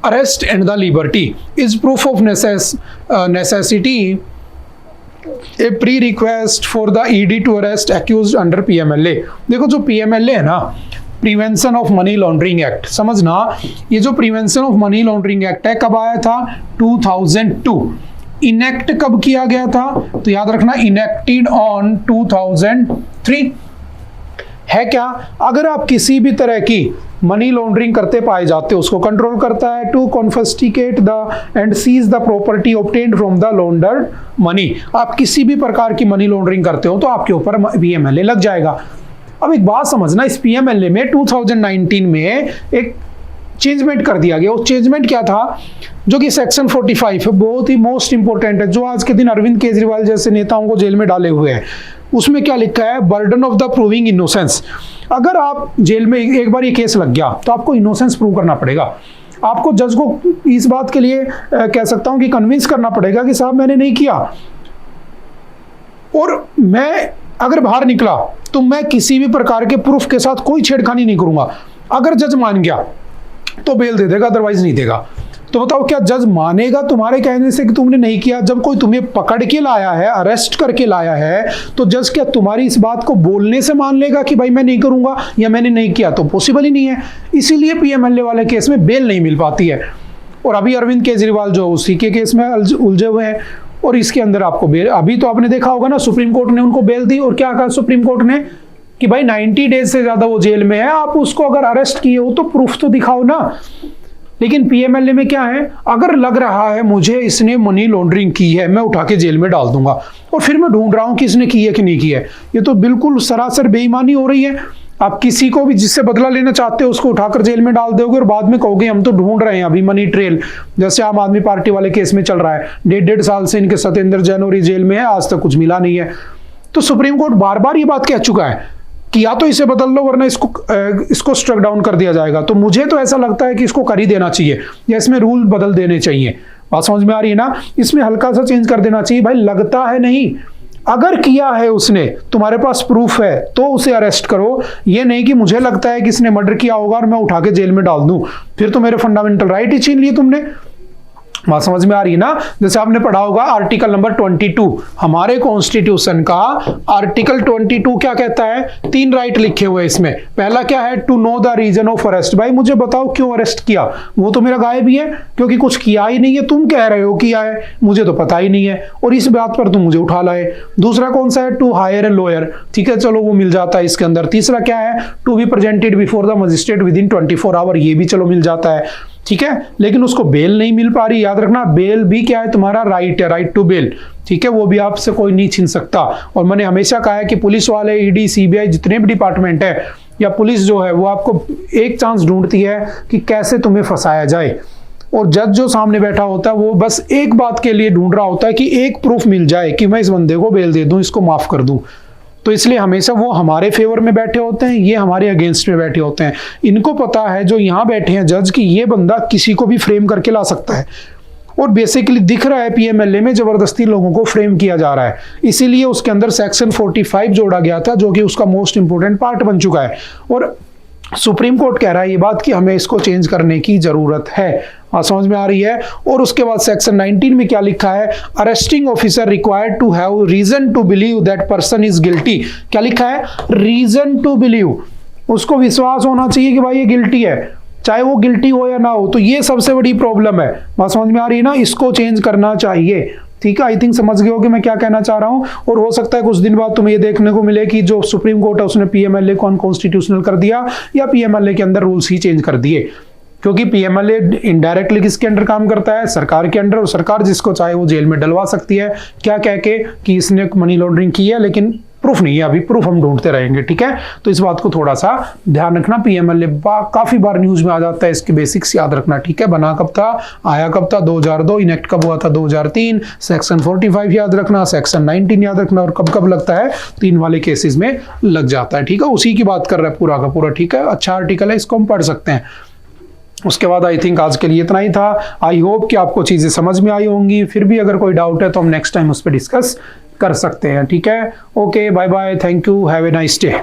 [SPEAKER 1] arrest and the liberty is proof of necessity a pre request for the ED to arrest accused under PMLA. देखो जो पीएमएलए है ना, prevention of money laundering act, समझना, ये जो prevention of money laundering act है कब आया था, 2002। इनेक्ट कब किया गया था, तो याद रखना इनेक्टेड ऑन 2003। है क्या, अगर आप किसी भी तरह की मनी लॉन्ड्रिंग करते पाए जाते हो उसको कंट्रोल करता है। To confiscate the and seize the property obtained from the laundered money. आप किसी भी प्रकार की मनी लॉन्ड्रिंग करते हो तो आपके ऊपर पीएमएलए लग जाएगा। अब एक बात समझना, इस पीएमएलए में 2019 में एक चेंजमेंट कर दिया गया। वो चेंजमेंट क्या था, जो कि सेक्शन 45 है, बहुत ही मोस्ट इंपॉर्टेंट है, जो आज के दिन अरविंद केजरीवाल जैसे नेताओं को जेल में डाले हुए हैं। उसमें क्या लिखा है, burden of the proving innocence. अगर आप जेल में एक बार ये केस लग गया तो आपको इनोसेंस प्रूव करना पड़ेगा। आपको जज को इस बात के लिए कह सकता हूं कि कन्विंस करना पड़ेगा कि साहब मैंने नहीं किया, और मैं अगर बाहर निकला तो मैं किसी भी प्रकार के प्रूफ के साथ कोई छेड़खानी नहीं करूंगा। अगर जज मान गया तो बेल दे देगा, अदरवाइज नहीं देगा। तो बताओ क्या जज मानेगा तुम्हारे कहने से कि तुमने नहीं किया? जब कोई तुम्हें पकड़ के लाया है, अरेस्ट करके लाया है, तो जज क्या तुम्हारी इस बात को बोलने से मान लेगा कि भाई मैं नहीं करूंगा या मैंने नहीं किया? तो पॉसिबल ही नहीं है। इसीलिए पीएमएलए वाले केस में बेल नहीं मिल पाती है। और अभी अरविंद केजरीवाल जो उसी के केस में उलझे हुए हैं, और इसके अंदर आपको बेल, अभी तो आपने देखा होगा ना, सुप्रीम कोर्ट ने उनको बेल दी, और क्या कहा सुप्रीम कोर्ट ने कि भाई 90 डेज से ज्यादा वो जेल में है, आप उसको अगर अरेस्ट किए हो तो प्रूफ तो दिखाओ ना। लेकिन पीएमएलए में क्या है, अगर लग रहा है मुझे इसने मनी लॉन्ड्रिंग की है, मैं उठा के जेल में डाल दूंगा, और फिर मैं ढूंढ रहा हूं कि इसने की है कि नहीं की है। ये तो बिल्कुल सरासर बेईमानी हो रही है। आप किसी को भी जिससे बदला लेना चाहते हो उसको उठाकर जेल में डाल दोगे, और बाद में कहोगे हम तो ढूंढ रहे हैं अभी मनी ट्रेल, जैसे आम आदमी पार्टी वाले केस में चल रहा है। 1.5 साल से इनके सत्येंद्र जैन और जेल में है, आज तक कुछ मिला नहीं है। तो सुप्रीम कोर्ट बार बार ये बात कह चुका है कि या तो इसे बदल लो वरना इसको स्ट्रक डाउन कर दिया जाएगा। तो मुझे तो ऐसा लगता है कि इसको कर ही देना चाहिए, या इसमें रूल बदल देने चाहिए। बात समझ में आ रही है ना? इसमें हल्का सा चेंज कर देना चाहिए। भाई लगता है नहीं, अगर किया है उसने, तुम्हारे पास प्रूफ है, तो उसे अरेस्ट करो। ये नहीं कि मुझे लगता है कि इसने मर्डर किया होगा और मैं उठा के जेल में डाल दूं, फिर तो मेरे फंडामेंटल राइट ही छीन लिए तुमने। बात समझ में आ रही है ना? जैसे आपने पढ़ा होगा आर्टिकल नंबर 22, हमारे कॉन्स्टिट्यूशन का आर्टिकल 22 क्या कहता है? 3 राइट लिखे हुए हैं इसमें। पहला क्या है? To know the reason of arrest. भाई मुझे बताओ क्यों अरेस्ट किया? वो तो मेरा गायब ही है, क्योंकि कुछ किया ही नहीं है। तुम कह रहे हो किया है, मुझे तो पता ही नहीं है, और इस बात पर तुम मुझे उठा लाए। दूसरा कौन सा है? To hire a lawyer. ठीक है, चलो वो मिल जाता है इसके अंदर। तीसरा क्या है? To be presented before the magistrate within 24 hour. ये भी चलो मिल जाता है, ठीक है। लेकिन उसको बेल नहीं मिल पा रही। याद रखना, बेल भी क्या है? तुम्हारा राइट है, राइट टू बेल। ठीक है, वो भी आपसे कोई नहीं छीन सकता। और मैंने हमेशा कहा है कि पुलिस वाले, ईडी, सीबीआई, जितने भी डिपार्टमेंट है या पुलिस जो है, वो आपको एक चांस ढूंढती है कि कैसे तुम्हें फंसाया जाए। और जज जो सामने बैठा होता है वो बस एक बात के लिए ढूंढ रहा होता है कि एक प्रूफ मिल जाए कि मैं इस बंदे को बेल दे दूं, इसको माफ कर दूं। तो इसलिए हमेशा वो हमारे फेवर में बैठे होते हैं, ये हमारे अगेंस्ट में बैठे होते हैं। इनको पता है जो यहाँ बैठे हैं जज कि ये बंदा किसी को भी फ्रेम करके ला सकता है, और बेसिकली दिख रहा है पीएमएलए में जबरदस्ती लोगों को फ्रेम किया जा रहा है। इसीलिए उसके अंदर सेक्शन 45 जोड़ा गया था, जो कि उसका मोस्ट इंपोर्टेंट पार्ट बन चुका है। और सुप्रीम कोर्ट कह रहा है ये बात कि हमें इसको चेंज करने की जरूरत है। समझ में आ रही है? और उसके बाद सेक्शन 19 में क्या लिखा है? Arresting officer required to have reason to believe that person is guilty. क्या लिखा है? Reason to believe. उसको विश्वास होना चाहिए कि भाई ये गिल्टी है, चाहे वो गिल्टी हो या ना हो। तो ये सबसे बड़ी प्रॉब्लम है। बात समझ में आ रही है ना? इसको चेंज करना चाहिए। ठीक है, आई थिंक समझ गए हो कि मैं क्या कहना चाह रहा हूं। और हो सकता है कुछ दिन बाद तुम्हें ये देखने को मिले कि जो सुप्रीम कोर्ट है उसने पीएमएलए को अनकॉन्स्टिट्यूशनल कर दिया, या पीएमएलए के अंदर रूल्स ही चेंज कर दिए। क्योंकि पीएमएलए इनडायरेक्टली किसके अंडर काम करता है? सरकार के अंडर। और सरकार जिसको चाहे वो जेल में डलवा सकती है, क्या कह के कि इसने मनी लॉन्ड्रिंग की है, लेकिन प्रूफ नहीं है। अभी प्रूफ हम ढूंढते रहेंगे। ठीक है, तो इस बात को थोड़ा सा ध्यान रखना। पीएमएलए काफी बार न्यूज में आ जाता है, इसके बेसिक्स याद रखना। ठीक है, बना कब था, आया कब था? 2002। इनेक्ट कब हुआ था? 2003। सेक्शन 45 याद रखना, सेक्शन 19 याद रखना, और कब कब लगता है? 3 वाले केसेस में लग जाता है। ठीक है, उसी की बात कर रहा है पूरा का पूरा। ठीक है, अच्छा आर्टिकल है, इसको हम पढ़ सकते हैं। उसके बाद आई थिंक आज के लिए इतना ही था। आई होप कि आपको चीजें समझ में आई होंगी। फिर भी अगर कोई डाउट है तो हम नेक्स्ट टाइम उस पर डिस्कस कर सकते हैं। ठीक है, okay, bye bye, thank you, have a nice day.